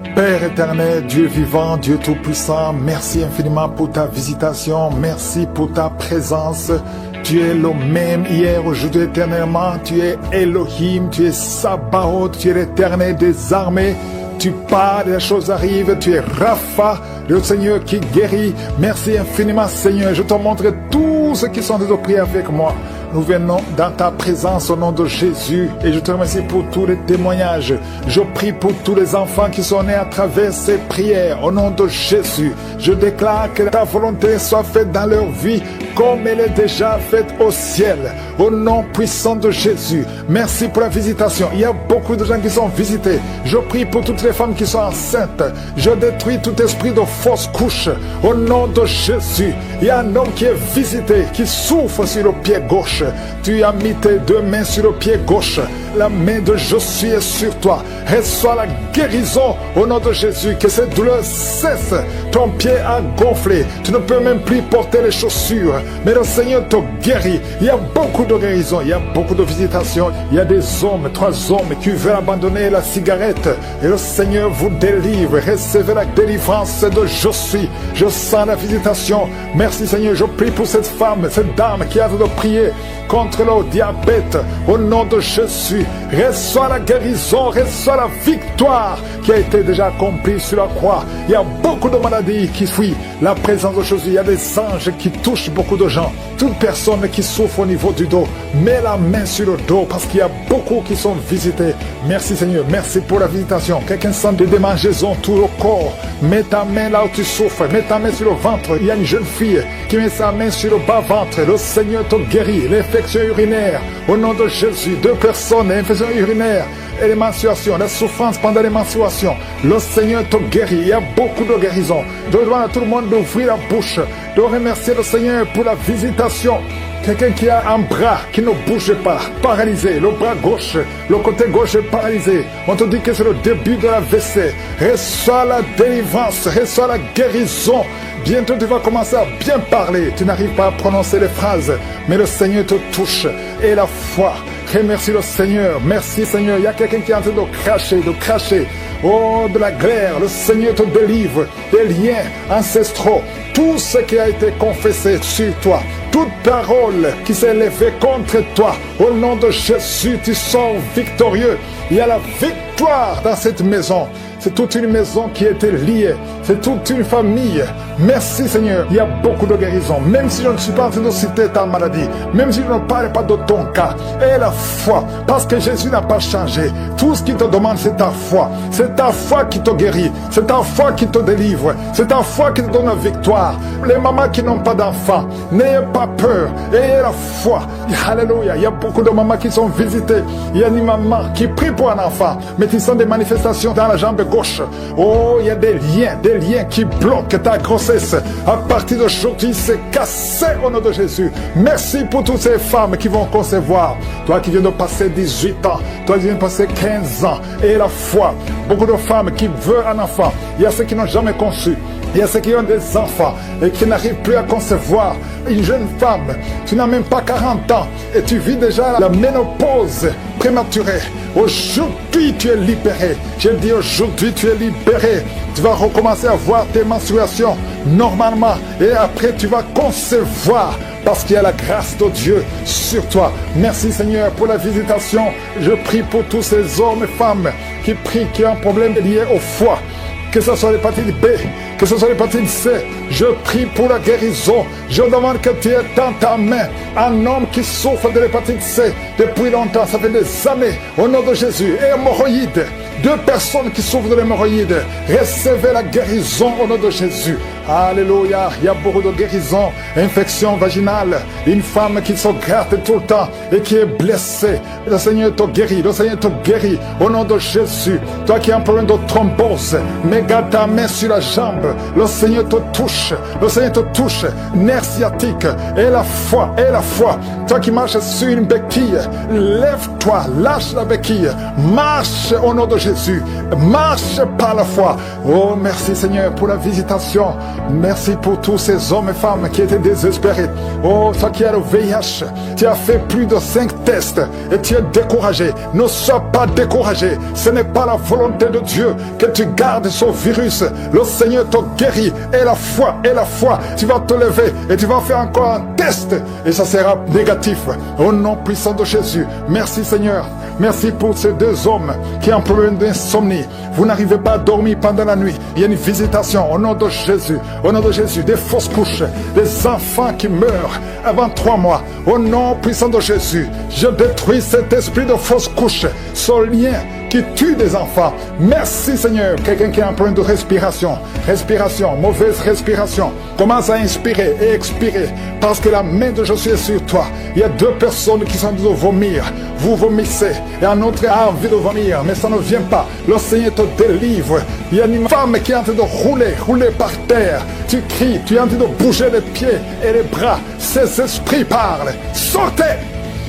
Père éternel, Dieu vivant, Dieu tout-puissant, merci infiniment pour ta visitation, merci pour ta présence. Tu es le même hier, aujourd'hui, éternellement. Tu es Elohim, tu es Sabaoth, tu es l'éternel des armées. Tu parles, les choses arrivent, tu es Rapha, le Seigneur qui guérit. Merci infiniment, Seigneur. Je te montre tous ceux qui sont déjà priés avec moi. Nous venons dans ta présence au nom de Jésus et je te remercie pour tous les témoignages. Je prie pour tous les enfants qui sont nés à travers ces prières au nom de Jésus. Je déclare que ta volonté soit faite dans leur vie comme elle est déjà faite au ciel. Au nom puissant de Jésus. Merci pour la visitation. Il y a beaucoup de gens qui sont visités. Je prie pour toutes les femmes qui sont enceintes. Je détruis tout esprit de fausse couche. Au nom de Jésus. Il y a un homme qui est visité, qui souffre sur le pied gauche. Tu as mis tes deux mains sur le pied gauche. La main de Josué est sur toi. Reçois la guérison au nom de Jésus. Que cette douleur cesse. Ton pied a gonflé. Tu ne peux même plus porter les chaussures. Mais le Seigneur te guérit. Il y a beaucoup de guérison. Il y a beaucoup de visitations. Il y a des hommes, 3 hommes qui veulent abandonner la cigarette. Et le Seigneur vous délivre. Recevez la délivrance de Josué. Je sens la visitation. Merci Seigneur. Je prie pour cette femme, cette dame qui a de prier contre le diabète. Au nom de Jésus. Reçois la guérison. Reçois la victoire qui a été déjà accomplie sur la croix. Il y a beaucoup de maladies qui fuient la présence de Jésus. Il y a des anges qui touchent beaucoup de gens. Toute personne qui souffre au niveau du dos, mets la main sur le dos parce qu'il y a beaucoup qui sont visités. Merci Seigneur, merci pour la visitation. Quelqu'un sent des démangeaisons tout le corps. Mets ta main là où tu souffres, mets ta main sur le ventre. Il y a une jeune fille qui met sa main sur le bas-ventre. Le Seigneur te guérit. L'infection urinaire, au nom de Jésus. 2 personnes, l'infection urinaire et les menstruations, la souffrance pendant les menstruations. Le Seigneur te guérit. Il y a beaucoup de guérisons. Je demande à tout le monde d'ouvrir la bouche, de remercier le Seigneur pour la visitation. Quelqu'un qui a un bras qui ne bouge pas, paralysé, le bras gauche, le côté gauche est paralysé. On te dit que c'est le début de la WC. Reçois la délivrance, reçois la guérison. Bientôt tu vas commencer à bien parler. Tu n'arrives pas à prononcer les phrases, mais le Seigneur te touche. Et la foi, remercie le Seigneur. Merci Seigneur. Il y a quelqu'un qui est en train de cracher. Oh, de la glaire, le Seigneur te délivre des liens ancestraux. Tout ce qui a été confessé sur toi, toute parole qui s'est levée contre toi, au nom de Jésus, tu sors victorieux. Il y a la victoire dans cette maison. C'est toute une maison qui était liée. C'est toute une famille. Merci Seigneur. Il y a beaucoup de guérison. Même si je ne suis pas en train de citer ta maladie, même si je ne parle pas de ton cas, et la foi, parce que Jésus n'a pas changé. Tout ce qu'il te demande, c'est ta foi. C'est ta foi qui te guérit. C'est ta foi qui te délivre. C'est ta foi qui te donne la victoire. Les mamans qui n'ont pas d'enfants, n'ayez pas peur. Ayez la foi. Alléluia. Il y a beaucoup de mamans qui sont visitées. Il y a une maman qui prie pour un enfant, mais qui sont des manifestations dans la jambe gauche. Oh, il y a des liens qui bloquent ta grossesse. À partir d'aujourd'hui, c'est cassé au nom de Jésus. Merci pour toutes ces femmes qui vont concevoir. Toi qui viens de passer 18 ans, toi qui viens de passer 15 ans, et la foi. Beaucoup de femmes qui veulent un enfant. Il y a ceux qui n'ont jamais conçu. Il y a ceux qui ont des enfants et qui n'arrivent plus à concevoir. Une jeune femme, tu n'as même pas 40 ans et tu vis déjà la ménopause prématurée. Aujourd'hui, tu es libéré. Je dis aujourd'hui, tu es libéré. Tu vas recommencer à voir tes menstruations normalement et après tu vas concevoir parce qu'il y a la grâce de Dieu sur toi. Merci Seigneur pour la visitation. Je prie pour tous ces hommes et femmes qui prient, qui ont un problème lié au foie. Que ce soit l'hépatite B, que ce soit l'hépatite C, je prie pour la guérison. Je demande que tu aies dans ta main un homme qui souffre de l'hépatite C depuis longtemps, ça fait des années, au nom de Jésus. Et hémorroïdes, 2 personnes qui souffrent de l'hémorroïde, recevez la guérison au nom de Jésus. Alléluia, il y a beaucoup de guérisons, infection vaginale, une femme qui se gratte tout le temps et qui est blessée. Le Seigneur te guérit, le Seigneur te guérit au nom de Jésus. Toi qui as un problème de thrombose, mets ta main sur la jambe, le Seigneur te touche, le Seigneur te touche, nerf sciatique, et la foi. Toi qui marches sur une béquille, lève-toi, lâche la béquille, marche au nom de Jésus. Jésus. Marche par la foi. Oh, merci Seigneur pour la visitation. Merci pour tous ces hommes et femmes qui étaient désespérés. Oh, toi qui as le VIH, tu as fait plus de 5 tests et tu es découragé. Ne sois pas découragé. Ce n'est pas la volonté de Dieu que tu gardes ce virus. Le Seigneur te guérit. Et la foi, tu vas te lever et tu vas faire encore un test et ça sera négatif. Au nom puissant de Jésus, merci Seigneur. Merci pour ces 2 hommes qui ont un problème d'insomnie. Vous n'arrivez pas à dormir pendant la nuit. Il y a une visitation au nom de Jésus. Au nom de Jésus, des fausses couches, des enfants qui meurent avant 3 mois. Au nom puissant de Jésus, je détruis cet esprit de fausses couches, ce lien qui tue des enfants. Merci Seigneur. Quelqu'un qui a un problème de respiration, mauvaise respiration, commence à inspirer et expirer parce que la main de Jésus est sur toi. Il y a 2 personnes qui sont en train de vomir. Vous vomissez et un autre a envie de vomir, mais ça ne vient pas. Le Seigneur te délivre. Il y a une femme qui est en train de rouler par terre. Tu cries, tu es en train de bouger les pieds et les bras. Ces esprits parlent. Sortez!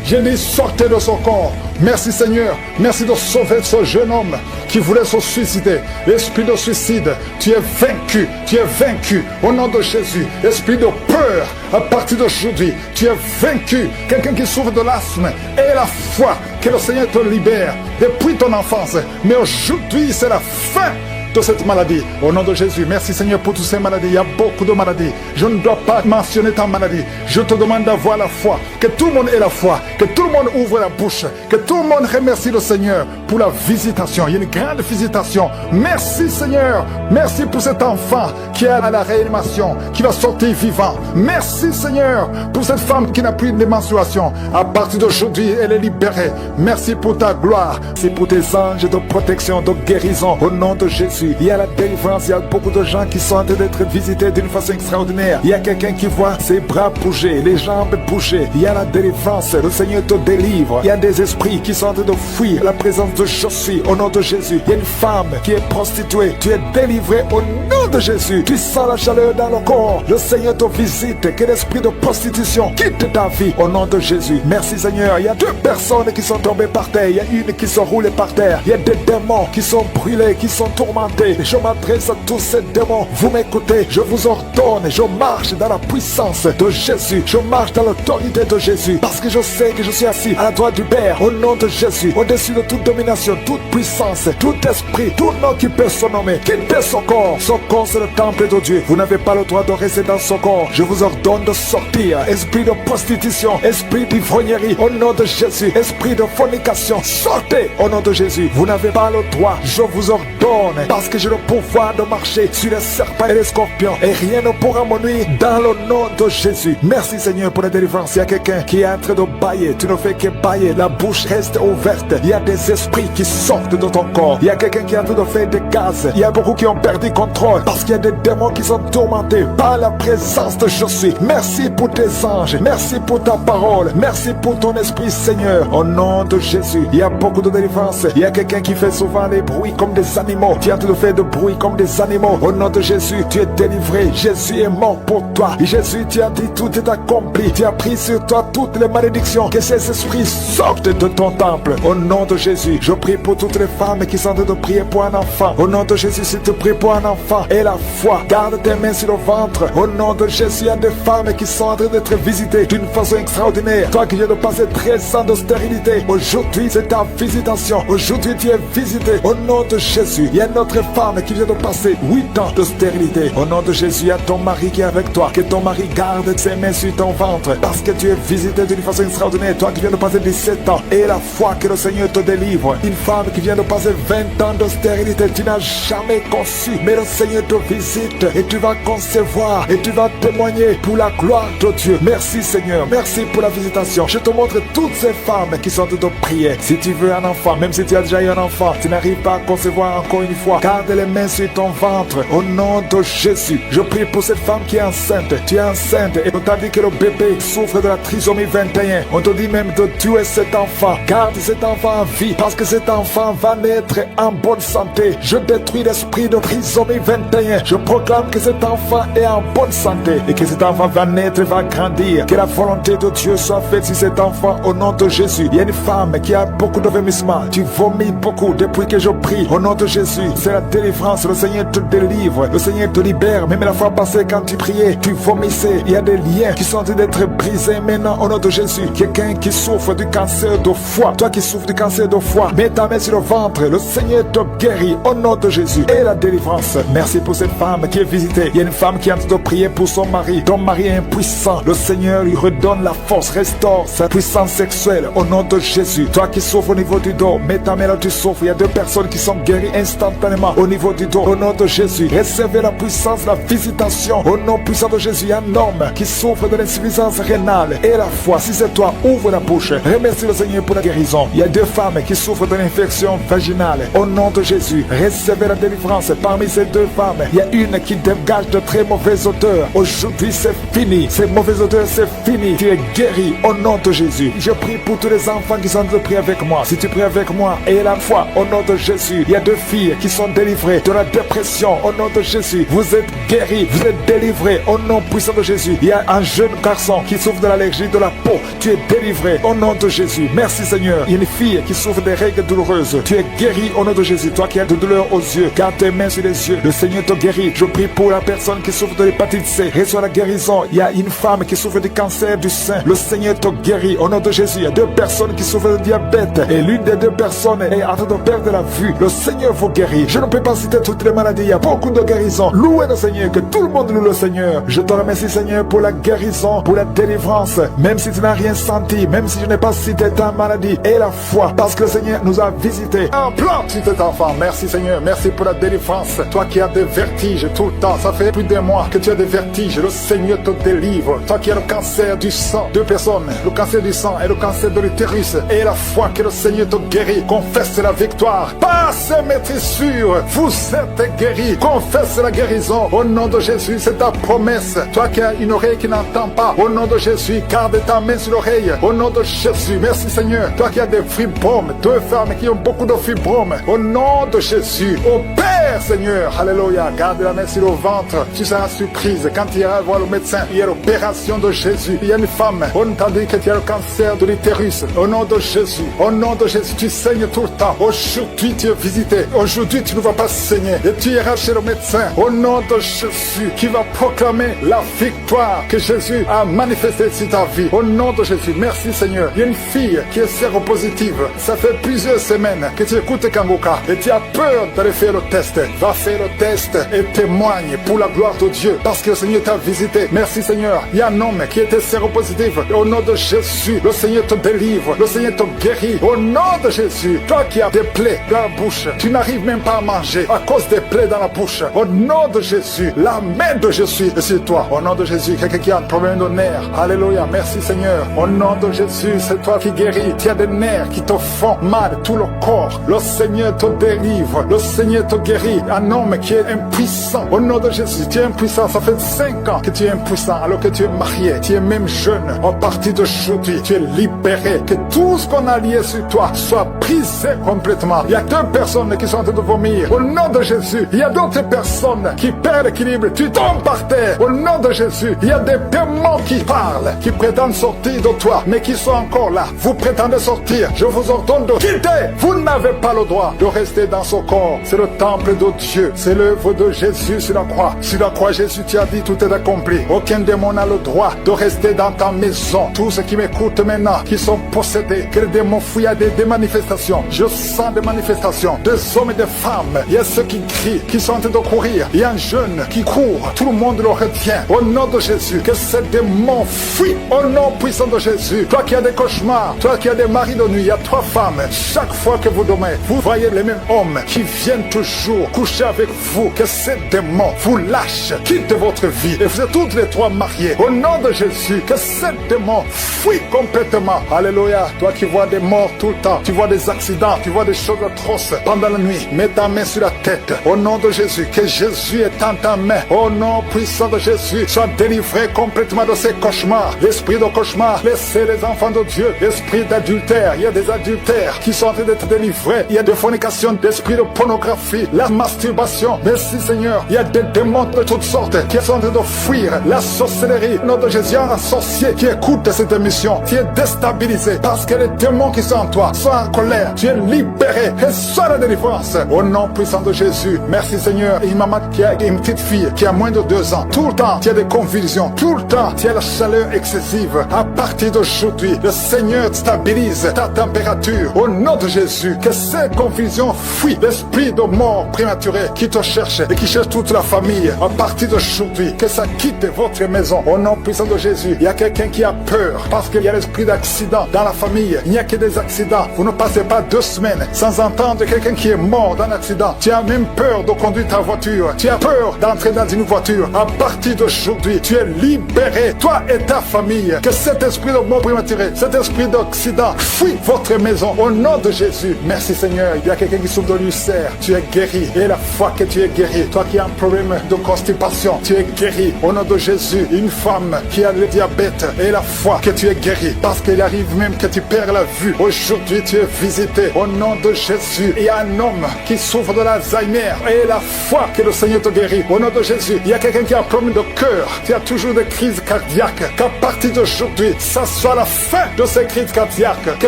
Je dis sortez de son corps. Merci Seigneur. Merci de sauver ce jeune homme qui voulait se suicider. L'esprit de suicide, tu es vaincu. Tu es vaincu au nom de Jésus. Esprit de peur, à partir d'aujourd'hui, tu es vaincu. Quelqu'un qui souffre de l'asthme, et la foi que le Seigneur te libère depuis ton enfance. Mais aujourd'hui, c'est la fin de cette maladie. Au nom de Jésus, merci Seigneur pour toutes ces maladies. Il y a beaucoup de maladies. Je ne dois pas mentionner ta maladie. Je te demande d'avoir la foi. Que tout le monde ait la foi. Que tout le monde ouvre la bouche. Que tout le monde remercie le Seigneur pour la visitation. Il y a une grande visitation. Merci Seigneur. Merci pour cet enfant qui est à la réanimation, qui va sortir vivant. Merci Seigneur pour cette femme qui n'a plus de menstruation. À partir d'aujourd'hui, elle est libérée. Merci pour ta gloire. C'est pour tes anges de protection, de guérison. Au nom de Jésus. Il y a la délivrance, il y a beaucoup de gens qui sont en train d'être visités d'une façon extraordinaire. Il y a quelqu'un qui voit ses bras bouger, les jambes bouger. Il y a la délivrance, le Seigneur te délivre. Il y a des esprits qui sont en train de fuir la présence de Jésus au nom de Jésus. Il y a une femme qui est prostituée, tu es délivré au nom de Jésus. Tu sens la chaleur dans le corps, le Seigneur te visite. Que l'esprit de prostitution quitte ta vie au nom de Jésus. Merci Seigneur. Il y a 2 personnes qui sont tombées par terre, il y a une qui sont roulées par terre. Il y a des démons qui sont brûlés, qui sont tourmentés. Je m'adresse à tous ces démons. Vous m'écoutez, je vous ordonne. Je marche dans la puissance de Jésus. Je marche dans l'autorité de Jésus. Parce que je sais que je suis assis à la droite du Père. Au nom de Jésus, au-dessus de toute domination, toute puissance, tout esprit, tout nom qui peut se nommer. Quittez son corps. Son corps, c'est le temple de Dieu. Vous n'avez pas le droit de rester dans son corps. Je vous ordonne de sortir. Esprit de prostitution, esprit d'ivrognerie, au nom de Jésus. Esprit de fornication, sortez au nom de Jésus. Vous n'avez pas le droit. Je vous ordonne. Parce que j'ai le pouvoir de marcher sur les serpents et les scorpions. Et rien ne pourra me nuire dans le nom de Jésus. Merci Seigneur pour la délivrance. Il y a quelqu'un qui est en train de bailler. Tu ne fais que bailler. La bouche reste ouverte. Il y a des esprits qui sortent de ton corps. Il y a quelqu'un qui est en train de faire des gaz. Il y a beaucoup qui ont perdu contrôle. Parce qu'il y a des démons qui sont tourmentés par la présence de Jésus. Merci pour tes anges. Merci pour ta parole. Merci pour ton esprit Seigneur. Au nom de Jésus. Il y a beaucoup de délivrance. Il y a quelqu'un qui fait souvent des bruits comme des animaux. Tu es en train de faire de bruit comme des animaux. Au nom de Jésus, tu es délivré. Jésus est mort pour toi. Et Jésus, tu as dit tout est accompli. Tu as pris sur toi toutes les malédictions. Que ces esprits sortent de ton temple. Au nom de Jésus, je prie pour toutes les femmes qui sont en train de prier pour un enfant. Au nom de Jésus, si tu pries pour un enfant et la foi, garde tes mains sur le ventre. Au nom de Jésus, il y a des femmes qui sont en train d'être visitées d'une façon extraordinaire. Toi qui viens de passer 13 ans de stérilité, aujourd'hui c'est ta visitation. Aujourd'hui tu es visité. Au nom de Jésus, il y a notre femme qui vient de passer 8 ans de stérilité. Au nom de Jésus, il y a ton mari qui est avec toi. Que ton mari garde ses mains sur ton ventre. Parce que tu es visité d'une façon extraordinaire. Toi qui viens de passer 17 ans. Et la foi que le Seigneur te délivre. Une femme qui vient de passer 20 ans de stérilité. Tu n'as jamais conçu. Mais le Seigneur te visite. Et tu vas concevoir. Et tu vas témoigner pour la gloire de Dieu. Merci Seigneur. Merci pour la visitation. Je te montre toutes ces femmes qui sont en train de prier. Si tu veux un enfant, même si tu as déjà eu un enfant, tu n'arrives pas à concevoir encore une fois. Garde les mains sur ton ventre. Au nom de Jésus, je prie pour cette femme qui est enceinte. Tu es enceinte et on t'a dit que le bébé souffre de la trisomie 21. On te dit même de tuer cet enfant. Garde cet enfant en vie parce que cet enfant va naître en bonne santé. Je détruis l'esprit de trisomie 21. Je proclame que cet enfant est en bonne santé et que cet enfant va naître et va grandir. Que la volonté de Dieu soit faite sur cet enfant au nom de Jésus. Il y a une femme qui a beaucoup de vomissements. Tu vomis beaucoup depuis que je prie au nom de Jésus. C'est la délivrance. Le Seigneur te délivre. Le Seigneur te libère. Même la fois passée quand tu priais, tu vomissais. Il y a des liens qui sont en train d'être brisés maintenant au nom de Jésus. Quelqu'un qui souffre du cancer de foie. Toi qui souffres du cancer de foie, mets ta main sur le ventre. Le Seigneur te guérit au nom de Jésus. Et la délivrance. Merci pour cette femme qui est visitée. Il y a une femme qui est en train de prier pour son mari. Ton mari est impuissant. Le Seigneur lui redonne la force, restaure sa puissance sexuelle au nom de Jésus. Toi qui souffres au niveau du dos, mets ta main là, tu souffres. Il y a 2 personnes qui sont guéries instantanément au niveau du dos au nom de Jésus. Recevez la puissance, la visitation au nom puissant de Jésus. Il y a un homme qui souffre de l'insuffisance rénale et la foi. Si c'est toi, ouvre la bouche. Remercie le Seigneur pour la guérison. Il y a 2 femmes qui souffrent de l'infection vaginale au nom de Jésus. Recevez la délivrance. Parmi ces 2 femmes, il y a une qui dégage de très mauvaises odeurs. Aujourd'hui, c'est fini. Ces mauvaises odeurs, c'est fini. Tu es guéri au nom de Jésus. Je prie pour tous les enfants qui sont en train de prier avec moi. Si tu pries avec moi et la foi au nom de Jésus, il y a 2 filles qui sont délivrées de la dépression au nom de Jésus. Vous êtes guéris, vous êtes délivrés au nom puissant de Jésus. Il y a un jeune garçon qui souffre de l'allergie de la peau. Tu es délivré au nom de Jésus. Merci Seigneur. Il y a une fille qui souffre des règles douloureuses. Tu es guéri au nom de Jésus. Toi qui as de douleur aux yeux, garde tes mains sur les yeux. Le Seigneur te guérit. Je prie pour la personne qui souffre de l'hépatite C. Reçois la guérison. Il y a une femme qui souffre du cancer du sein. Le Seigneur te guérit au nom de Jésus. Il y a 2 personnes qui souffrent de diabète et l'une des 2 personnes est en train de perdre la vue. Le Seigneur vous guérit. Je ne peux pas citer toutes les maladies. Il y a beaucoup de guérisons. Louez le Seigneur. Que tout le monde loue le Seigneur. Je te remercie Seigneur pour la guérison, pour la délivrance. Même si tu n'as rien senti, même si je n'ai pas cité ta maladie et la foi, parce que le Seigneur nous a visités. Un plan sur cet enfant. Merci Seigneur. Merci pour la délivrance. Toi qui as des vertiges tout le temps. Ça fait plus d'1 mois que tu as des vertiges. Le Seigneur te délivre. Toi qui as le cancer du sang. 2 personnes. Le cancer du sang et le cancer de l'utérus. Et la foi que le Seigneur te guérit. Confesse la victoire. Passe maîtrise sûre. Vous êtes guéris. Confesse la guérison. Au nom de Jésus, c'est ta promesse. Toi qui as une oreille qui n'entend pas. Au nom de Jésus, garde ta main sur l'oreille. Au nom de Jésus. Merci Seigneur. Toi qui as des fibromes. 2 femmes qui ont beaucoup de fibromes. Au nom de Jésus. Opère Seigneur. Alléluia. Garde la main sur le ventre. Tu seras surprise quand tu iras voir le médecin. Il y a l'opération de Jésus. Il y a une femme. On t'a dit que tu as le cancer de l'utérus. Au nom de Jésus. Au nom de Jésus. Tu saignes tout le temps. Aujourd'hui tu es visité. Aujourd'hui tu ne vas pas saigner. Et tu iras chez le médecin. Au nom de Jésus. Qui va proclamer la victoire que Jésus a manifestée sur ta vie. Au nom de Jésus. Merci Seigneur. Il y a une fille qui est séropositive. Ça fait plusieurs semaines que tu écoutes Kangoka. Et tu as peur d'aller faire le test. Va faire le test et témoigne pour la gloire de Dieu. Parce que le Seigneur t'a visité. Merci Seigneur. Il y a un homme qui était séropositif. Et au nom de Jésus, le Seigneur te délivre. Le Seigneur te guérit. Au nom de Jésus. Toi qui as des plaies dans la bouche. Tu n'arrives même pas à manger à cause des plaies dans la bouche. Au nom de Jésus. La main de Jésus est sur toi. Au nom de Jésus. Quelqu'un qui a un problème de nerfs. Alléluia. Merci Seigneur. Au nom de Jésus, c'est toi qui guéris. Tu as des nerfs qui te font mal. Tout le corps. Le Seigneur te délivre. Le Seigneur te guérit. Un homme qui est impuissant. Au nom de Jésus. Tu es impuissant. Ça fait 5 ans que tu es impuissant alors que tu es marié. Tu es même jeune. À partir d'aujourd'hui, tu es libéré. Que tout ce qu'on a lié sur toi soit brisé complètement. Il y a 2 personnes qui sont en train de vomir. Au nom de Jésus. Il y a d'autres personnes qui perdent l'équilibre. Tu tombes par terre. Au nom de Jésus. Il y a des démons qui parlent, qui prétendent sortir de toi, mais qui sont encore là. Vous prétendez sortir. Je vous ordonne de quitter. Vous n'avez pas le droit de rester dans ce corps. C'est le temple de Dieu. C'est l'œuvre de Jésus sur la croix. Sur la croix, Jésus, tu as dit tout est accompli. Aucun démon n'a le droit de rester dans ta maison. Tous ceux qui m'écoutent maintenant, qui sont possédés, que les démons fuient à des manifestations. Je sens des manifestations, des hommes et des femmes. Il y a ceux qui crient, qui sont en train de courir. Il y a un jeune qui court. Tout le monde le retient. Au nom de Jésus, que ces démons fuient. Au nom puissant de Jésus. Toi qui as des cauchemars, toi qui as des maris de nuit, il y a 3 femmes. Chaque fois que vous dormez, vous voyez les mêmes hommes qui viennent toujours coucher avec vous. Que ces démons vous lâchent, quittent votre vie. Et vous êtes toutes les 3 mariés. Au nom de Jésus, que ces démons fuient complètement. Alléluia. Toi qui vois des morts tout le temps, tu vois des accidents, tu vois des choses atroces pendant la nuit. Mets ta main sur la tête. Au nom de Jésus, que Jésus est en ta main. Au nom puissant de Jésus, sois délivré complètement de ces cauchemars. L'esprit de cauchemar, laissez les enfants de Dieu. L'esprit d'adultère, il y a des adultères qui sont en train d'être délivrés. Il y a des fornications, d'esprit de pornographie, la masturbation. Merci Seigneur, il y a des démons de toutes sortes qui sont en train de fuir. La sorcellerie, nom de Jésus, un sorcier qui écoute cette émission, qui est déstabilisé parce que les démons qui sont en toi sont en colère. Tu es libéré et sois la délivrance. Au nom puissant de Jésus, merci Seigneur. Une maman qui a une petite fille qui a moins de 2 ans, tout le temps tu as des convulsions, tout le temps tu as la chaleur excessive. À partir d'aujourd'hui, le Seigneur stabilise ta température. Au nom de Jésus, que ces confusions fuient. L'esprit de mort prématurée qui te cherche et qui cherche toute la famille, à partir d'aujourd'hui, que ça quitte votre maison. Au nom puissant de Jésus, il y a quelqu'un qui a peur parce qu'il y a l'esprit d'accident dans la famille. Il n'y a que des accidents. Vous ne passez pas 2 semaines sans entendre quelqu'un qui est mort dans un accident. Tu as même peur de conduire ta voiture. Tu as peur d'entrer dans une voiture. À partir d'aujourd'hui, tu es libéré, toi et ta famille. Que cet esprit de mort prématurée, cet esprit d'accident fuit votre maison. Au nom de Jésus, merci Seigneur. Il y a quelqu'un qui souffre de l'ulcère. Tu es guéri. Et la foi que tu es guéri. Toi qui as un problème de constipation, tu es guéri. Au nom de Jésus, une femme qui a le diabète, et la foi que tu es guéri. Parce qu'il arrive même que tu perds la vue. Aujourd'hui, tu es visité. Au nom de Jésus, il y a un homme qui souffre de l'Alzheimer. Et la foi que le Seigneur te guérit. Au nom de Jésus, il y a quelqu'un qui a un problème de cœur. Tu as toujours des crises cardiaques. Qu'à partir d'aujourd'hui, ça soit la fin de ces crises cardiaques. Que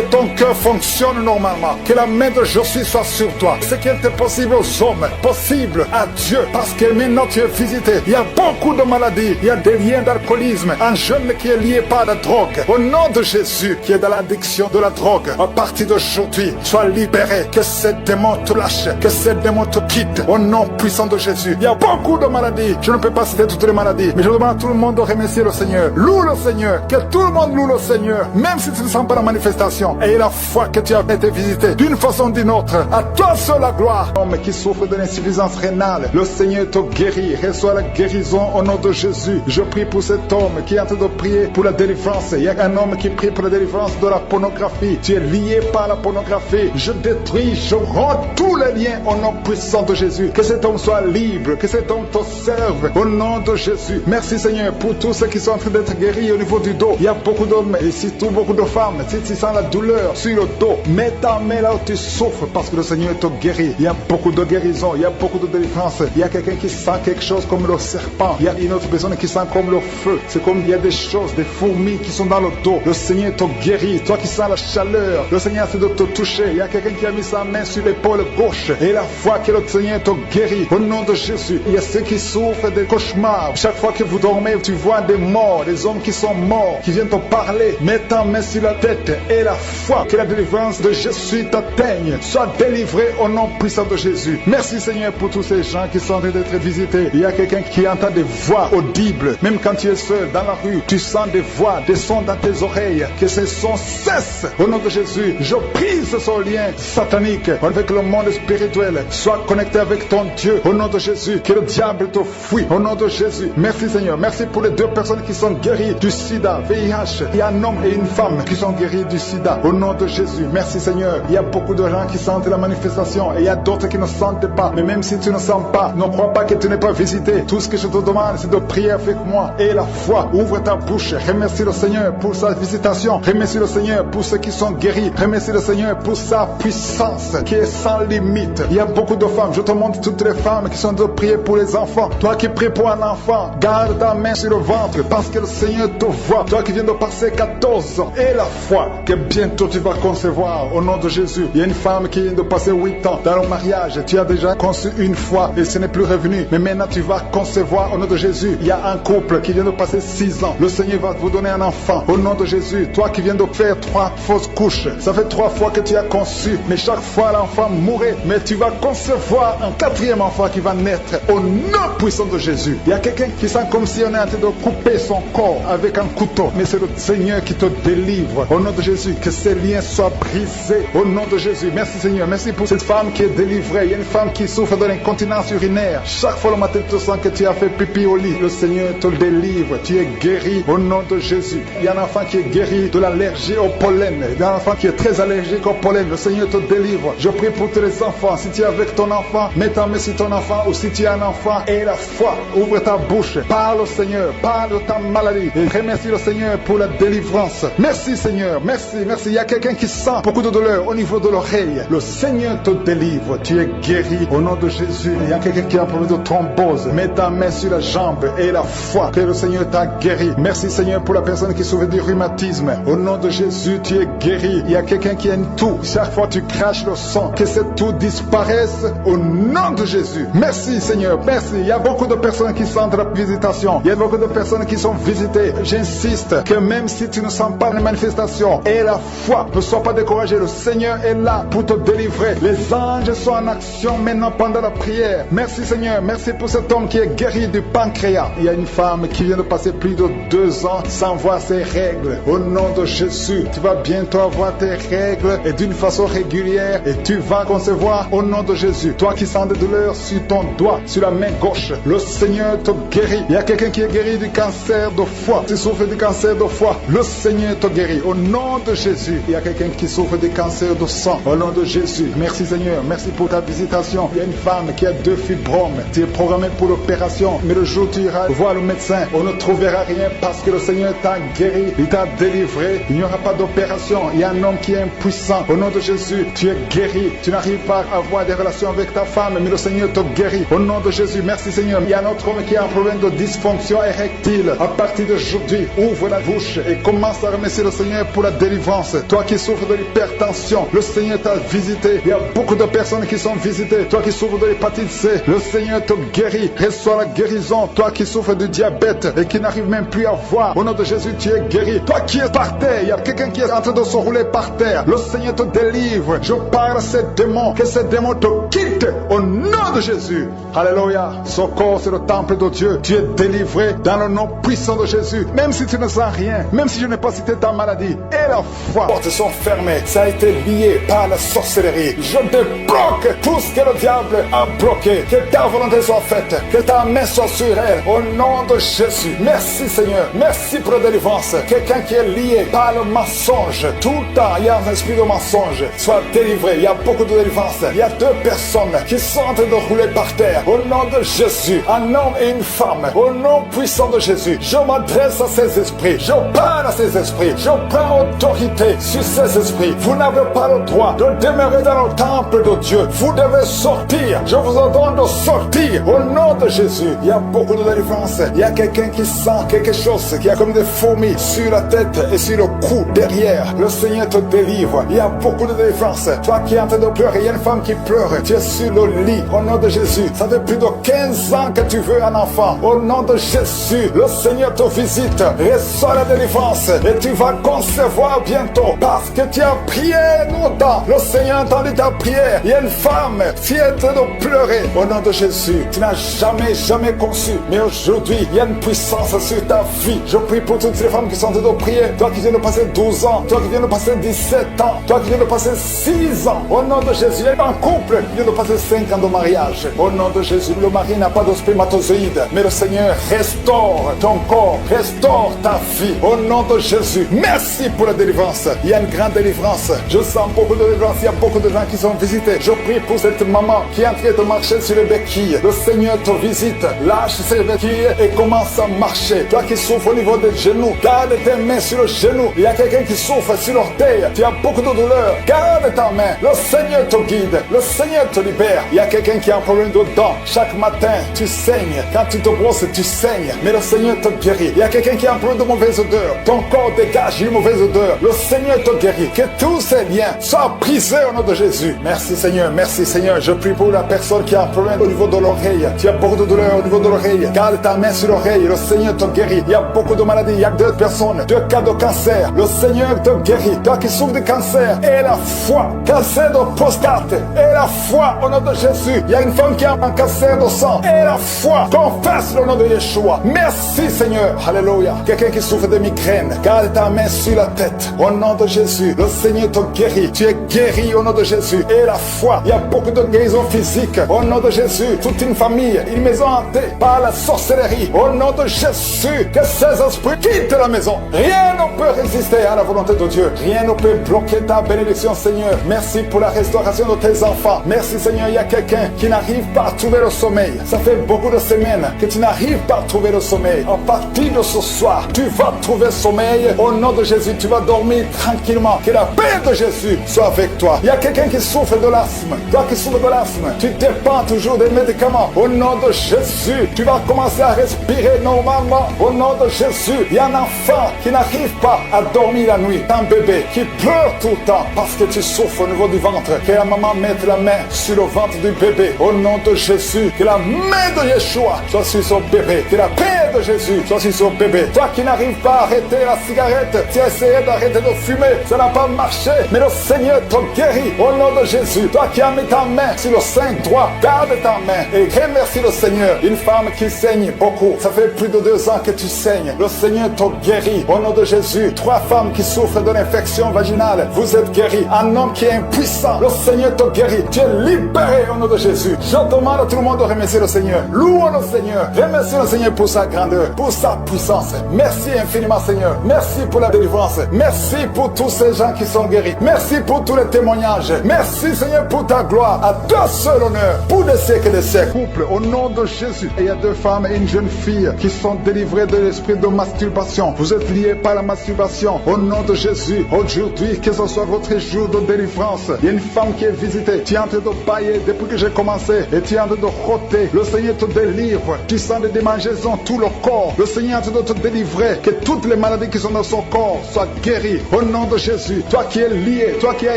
ton cœur fonctionne normalement. Que la main de Jésus soit sur toi. Ce qui était possible aux hommes, possible à Dieu. Parce que maintenant tu es visité. Il y a beaucoup de maladies. Il y a des liens d'alcoolisme. Un jeune qui est lié par la drogue. Au nom de Jésus, qui est dans l'addiction de la drogue. À partir d'aujourd'hui, sois libéré. Que ces démons te lâchent. Que ces démons te quittent. Au nom puissant de Jésus. Il y a beaucoup de maladies. Je ne peux pas citer toutes les maladies. Mais je demande à tout le monde de remercier le Seigneur. Loue le Seigneur. Que tout le monde loue le Seigneur. Même si tu ne sens pas la manifestation. Et la foi que tu as été visité. D'une façon ou d'une autre. À toi seul la gloire. Homme qui souffre de l'insuffisance rénale. Le Seigneur te guérit. Reçois la guérison au nom de Jésus. Je prie pour cet homme qui est en train de prier pour la délivrance. Il y a un homme qui prie pour la délivrance de la pornographie. Tu es lié par la pornographie. Je détruis, je rends tous les liens au nom puissant de Jésus. Que cet homme soit libre. Que cet homme te serve au nom de Jésus. Merci Seigneur pour tous ceux qui sont en train d'être guéris au niveau du dos. Il y a beaucoup d'hommes et surtout beaucoup de femmes. Si tu sens la douleur sur le dos, mets ta main là où tu souffres parce que le Seigneur te guérit. Il y a beaucoup de guérison. Il y a beaucoup de délivrance. Il y a quelqu'un qui sent quelque chose comme le serpent. Il y a une autre personne qui sent comme le feu. C'est comme il y a des choses, des fourmis qui sont dans le dos. Le Seigneur te guérit. Toi qui sens la chaleur, le Seigneur essaie de te toucher. Il y a quelqu'un qui a mis sa main sur l'épaule gauche. Et la foi que le Seigneur te guérit. Au nom de Jésus, il y a ceux qui souffrent des cauchemars. Chaque fois que vous dormez, tu vois des morts, des hommes qui sont morts, qui viennent te parler. Mets ta main sur la tête. Et la foi que la délivrance de Jésus t'atteigne. Sois délivré au nom puissant de Jésus. Merci Seigneur pour tous ces gens qui sont en train d'être visités. Il y a quelqu'un qui entend des voix audibles. Même quand tu es seul dans la rue, tu sens des voix, des sons dans tes oreilles. Que ces sons cessent. Au nom de Jésus, je brise ce lien satanique avec le monde spirituel. Sois connecté avec ton Dieu. Au nom de Jésus, que le diable te fuit. Au nom de Jésus. Merci Seigneur. Merci pour les 2 personnes qui sont guéries du sida, VIH. Il y a un homme et une femme qui sont guéris du sida. Au nom de Jésus. Merci Seigneur. Il y a beaucoup de gens qui sentent la manifestation et il y a d'autres qui ne sentent pas. Mais même si tu ne sens pas, ne crois pas que tu n'es pas visité. Tout ce que je te demande, c'est de prier avec moi. Et la foi, ouvre ta bouche. Remercie le Seigneur pour sa visitation. Remercie le Seigneur pour ceux qui sont guéris. Remercie le Seigneur pour sa puissance qui est sans limite. Il y a beaucoup de femmes. Je te montre toutes les femmes qui sont de prier pour les enfants. Toi qui pries pour un enfant, garde ta main sur le ventre parce que le Seigneur te voit. Toi qui viens de passer 14 ans. Et la foi que bientôt tu vas concevoir au nom de Jésus. Il y a une femme qui vient de passer 8 ans dans le mariage. Tu as déjà conçu une fois et ce n'est plus revenu. Mais maintenant tu vas concevoir au nom de Jésus. Il y a un couple qui vient de passer 6 ans. Le Seigneur va vous donner un enfant au nom de Jésus. Toi qui viens de faire 3 fausses couches. Ça fait 3 fois que tu as conçu. Mais chaque fois l'enfant mourait. Mais tu vas concevoir un 4e enfant qui va naître au nom puissant de Jésus. Il y a quelqu'un qui sent comme si on est en train de couper son corps avec un couteau. Mais c'est le Seigneur qui te délivre. Au nom de Jésus, que ces liens soient brisés. Au nom de Jésus. Merci Seigneur. Merci pour cette femme qui est délivrée. Il y a une femme qui souffre de l'incontinence urinaire. Chaque fois le matin tu sens que tu as fait pipi au lit. Le Seigneur te délivre. Tu es guéri au nom de Jésus. Il y a un enfant qui est guéri de l'allergie au pollen. Il y a un enfant qui est très allergique au pollen. Le Seigneur te délivre. Je prie pour tous les enfants. Si tu es avec ton enfant, mets ta main sur ton enfant, ou si tu es un enfant, et la foi, ouvre ta bouche, parle au Seigneur, parle de ta maladie, et remercie le Seigneur pour la délivrance. Merci Seigneur, merci. Il y a quelqu'un qui sent beaucoup de douleur au niveau de l'oreille. Le Seigneur te délivre, tu es guéri au nom de Jésus. Il y a quelqu'un qui a un problème de thrombose, mets ta main sur la jambe et la foi que le Seigneur t'a guéri. Merci Seigneur pour la personne qui souffre du rhumatisme. Au nom de Jésus, tu es guéri. Il y a quelqu'un qui a une toux. Chaque fois tu craches le sang, que cette toux disparaisse au nom de Jésus. Merci Seigneur, merci. Il y a beaucoup de personnes qui sentent la visitation. Il y a beaucoup de personnes qui sont visitées. J'insiste que même si tu ne sens pas les manifestations, et la foi, ne sois pas découragé. Le Seigneur est là pour te délivrer. Les anges sont en action maintenant pendant la prière. Merci Seigneur, merci pour cet homme qui est guéri du pancréas. Il y a une femme qui vient de passer plus de 2 ans sans voir ses règles. Au nom de Jésus, tu vas bientôt avoir tes règles et d'une façon régulière et tu vas concevoir au nom de Jésus. Toi qui sens des douleurs sur ton doigt, sur la main gauche, le Seigneur te guérit. Il y a quelqu'un qui est guéri du cancer de foie. Tu souffres du cancer de foie, le Seigneur te guérit. Au nom de Jésus, il y a quelqu'un qui souffre de cancer de sang. Au nom de Jésus, merci Seigneur, merci pour ta visitation. Il y a une femme qui a 2 fibromes. Tu es programmée pour l'opération, mais le jour où tu iras voir le médecin, on ne trouvera rien parce que le Seigneur t'a guéri, il t'a délivré. Il n'y aura pas d'opération. Il y a un homme qui est impuissant. Au nom de Jésus, tu es guéri. Tu n'arrives pas à avoir des relations avec ta femme, mais le Seigneur te guérit. Au nom de Jésus, merci Seigneur. Il y a un autre homme qui a un problème de dysfonction érectile. À partir d'aujourd'hui, ouvre la bouche et commence à remercier le Seigneur pour la délivrance. Toi qui souffres de l'hypertension, le Seigneur t'a visité. Il y a beaucoup de personnes qui sont visitées. Toi qui souffres de l'hépatite C, le Seigneur te guérit. Reçois la guérison. Toi qui souffres du diabète et qui n'arrive même plus à voir, au nom de Jésus, tu es guéri. Toi qui es par terre, il y a quelqu'un qui est en train de se rouler par terre. Le Seigneur te délivre. Je parle à ces démons, que ces démons te quittent au nom de Jésus. Alléluia. Ce corps, c'est le temple de Dieu. Tu es délivré dans le nom puissant de Jésus. Même si tu ne sens rien, même si je n'ai pas cité ta maladie, et la foi. Les portes sont fermées. Ça a été lié par la sorcellerie. Je débloque tout ce que le diable a bloqué. Que ta volonté soit faite. Que ta main soit sur elle. Au nom de Jésus. Merci Seigneur. Merci pour la délivrance. Quelqu'un qui est lié par le mensonge. Tout le temps, il y a un esprit de mensonge. Soit délivré. Il y a beaucoup de délivrance. Il y a 2 personnes qui sont en train de rouler par terre. Au nom de Jésus. Un homme et une femme. Au nom puissant de Jésus. Je m'adresse à ces esprits. Je parle à ces esprits. Je prends autorité sur ces esprits. Vous n'avez pas le droit de demeurer dans le temple de Dieu. Vous devez sortir. Je vous ordonne de sortir. Au nom de Jésus. Il y a beaucoup de délivrance. Il y a quelqu'un qui sent quelque chose qui a comme des fourmis sur la tête et sur le cou derrière. Le Seigneur te délivre. Il y a beaucoup de délivrance. Toi qui es en train de pleurer, il y a une femme qui pleure. Tu es sur le lit. Au nom de Jésus. Ça fait plus de 15 ans que tu veux un enfant. Au nom de Jésus. Le Seigneur te visite. Reçois la délivrance. Et tu vas concevoir bientôt. Parce que tu as prié longtemps. Le Seigneur a entendu ta prière. Il y a une femme qui est en train de pleurer. Au nom de Jésus. Tu n'as jamais conçu. Mais aujourd'hui, il y a une puissance sur ta vie. Je prie pour toutes les femmes qui sont en train de prier. Toi qui viens de passer 12 ans. Toi qui viens de passer 17 ans. Toi qui viens de passer 6 ans. Au nom de Jésus. Il y a un couple qui vient de passer 5 ans de mariage. Au nom de Jésus. Le mari n'a pas de spermatozoïde. Mais le Seigneur restaure ton corps. Restaure ta vie. Au nom de Jésus. Merci pour la délivrance. Il y a une grande délivrance. Je sens beaucoup de délivrance. Il y a beaucoup de gens qui sont visités. Je prie pour cette maman qui est en train de marcher sur les béquilles. Le Seigneur te visite. Lâche ses béquilles et commence à marcher. Toi qui souffres au niveau des genoux, garde tes mains sur le genou. Il y a quelqu'un qui souffre sur l'orteil. Tu as beaucoup de douleur. Garde ta main. Le Seigneur te guide. Le Seigneur te libère. Il y a quelqu'un qui a un problème de dents. Chaque matin, tu saignes. Quand tu te brosses, tu saignes. Mais le Seigneur te guérit. Il y a quelqu'un qui a un problème de mauvaise odeur. Ton corps dégage une mauvaise odeur. Le Seigneur te guérit. Que tous ces liens soient brisés au nom de Jésus. Merci Seigneur. Merci Seigneur. Je prie pour la personne qui a un problème au niveau de l'oreille. Tu as beaucoup de douleur au niveau de l'oreille. Garde ta main sur l'oreille. Le Seigneur te guérit. Il y a beaucoup de maladies. Il y a 2 personnes. 2 cas de cancer. Le Seigneur te guérit. Toi qui souffres de cancer. Et la foi. Cancer de prostate. Et la foi au nom de Jésus. Il y a une femme qui a un cancer de sang. Et la foi. Confesse le nom de Yeshua. Merci Seigneur. Alléluia. Quelqu'un qui souffre de migraine. Garde ta main sur la tête. Au nom de Jésus. Le Seigneur te guérit. Tu es guéri au nom de Jésus. Et la foi. Il y a beaucoup de guérisons physiques. Au nom de Jésus. Toute une famille. Une maison hantée par la sorcellerie. Au nom de Jésus. Que ces esprits quittent la maison. Rien ne peut résister à la volonté de Dieu. Rien ne peut bloquer ta bénédiction Seigneur. Merci pour la restauration de tes enfants. enfant. Merci Seigneur, il y a quelqu'un qui n'arrive pas à trouver le sommeil. Ça fait beaucoup de semaines que tu n'arrives pas à trouver le sommeil. À partir de ce soir, tu vas trouver le sommeil. Au nom de Jésus, tu vas dormir tranquillement. Que la paix de Jésus soit avec toi. Il y a quelqu'un qui souffre de l'asthme. Toi qui souffres de l'asthme, tu dépends toujours des médicaments. Au nom de Jésus, tu vas commencer à respirer normalement. Au nom de Jésus, il y a un enfant qui n'arrive pas à dormir la nuit. Un bébé qui pleure tout le temps parce que tu souffres au niveau du ventre. Que la maman mette la main sur le ventre du bébé. Au nom de Jésus, que la main de Yeshua soit sur son bébé. Que la paix de Jésus soit sur son bébé. Toi qui n'arrives pas à arrêter la cigarette, tu as essayé d'arrêter de fumer, ça n'a pas marché, mais le Seigneur te guérit au nom de Jésus. Toi qui as mis ta main sur le sein droit, garde ta main et remercie le Seigneur. Une femme qui saigne beaucoup, ça fait plus de 2 ans que tu saignes, le Seigneur te guérit au nom de Jésus. 3 femmes qui souffrent d'une infection vaginale, vous êtes guéris. Un homme qui est impuissant, le Seigneur te guérit. Tu es libéré au nom de Jésus. Je demande à tout le monde de remercier le Seigneur. Louons le Seigneur. Remercie le Seigneur pour sa grandeur, pour sa puissance. Merci infiniment Seigneur. Merci pour la délivrance. Merci pour tous ces gens qui sont guéris. Merci pour tous les témoignages. Merci Seigneur pour ta gloire. À toi seul honneur, pour des siècles et des siècles. Couple, au nom de Jésus. Et il y a 2 femmes et une jeune fille qui sont délivrées de l'esprit de masturbation. Vous êtes liés par la masturbation. Au nom de Jésus, aujourd'hui, que ce soit votre jour de délivrance. Il y a une femme qui est visitée. Tu es en train de bailler depuis que j'ai commencé. Et tu es en train de roter. Le Seigneur te délivre. Tu sens des démangeaisons tout le corps. Le Seigneur est en train de te délivrer. Que toutes les maladies qui sont dans son corps soient guéries. Au nom de Jésus. Toi qui es lié, toi qui as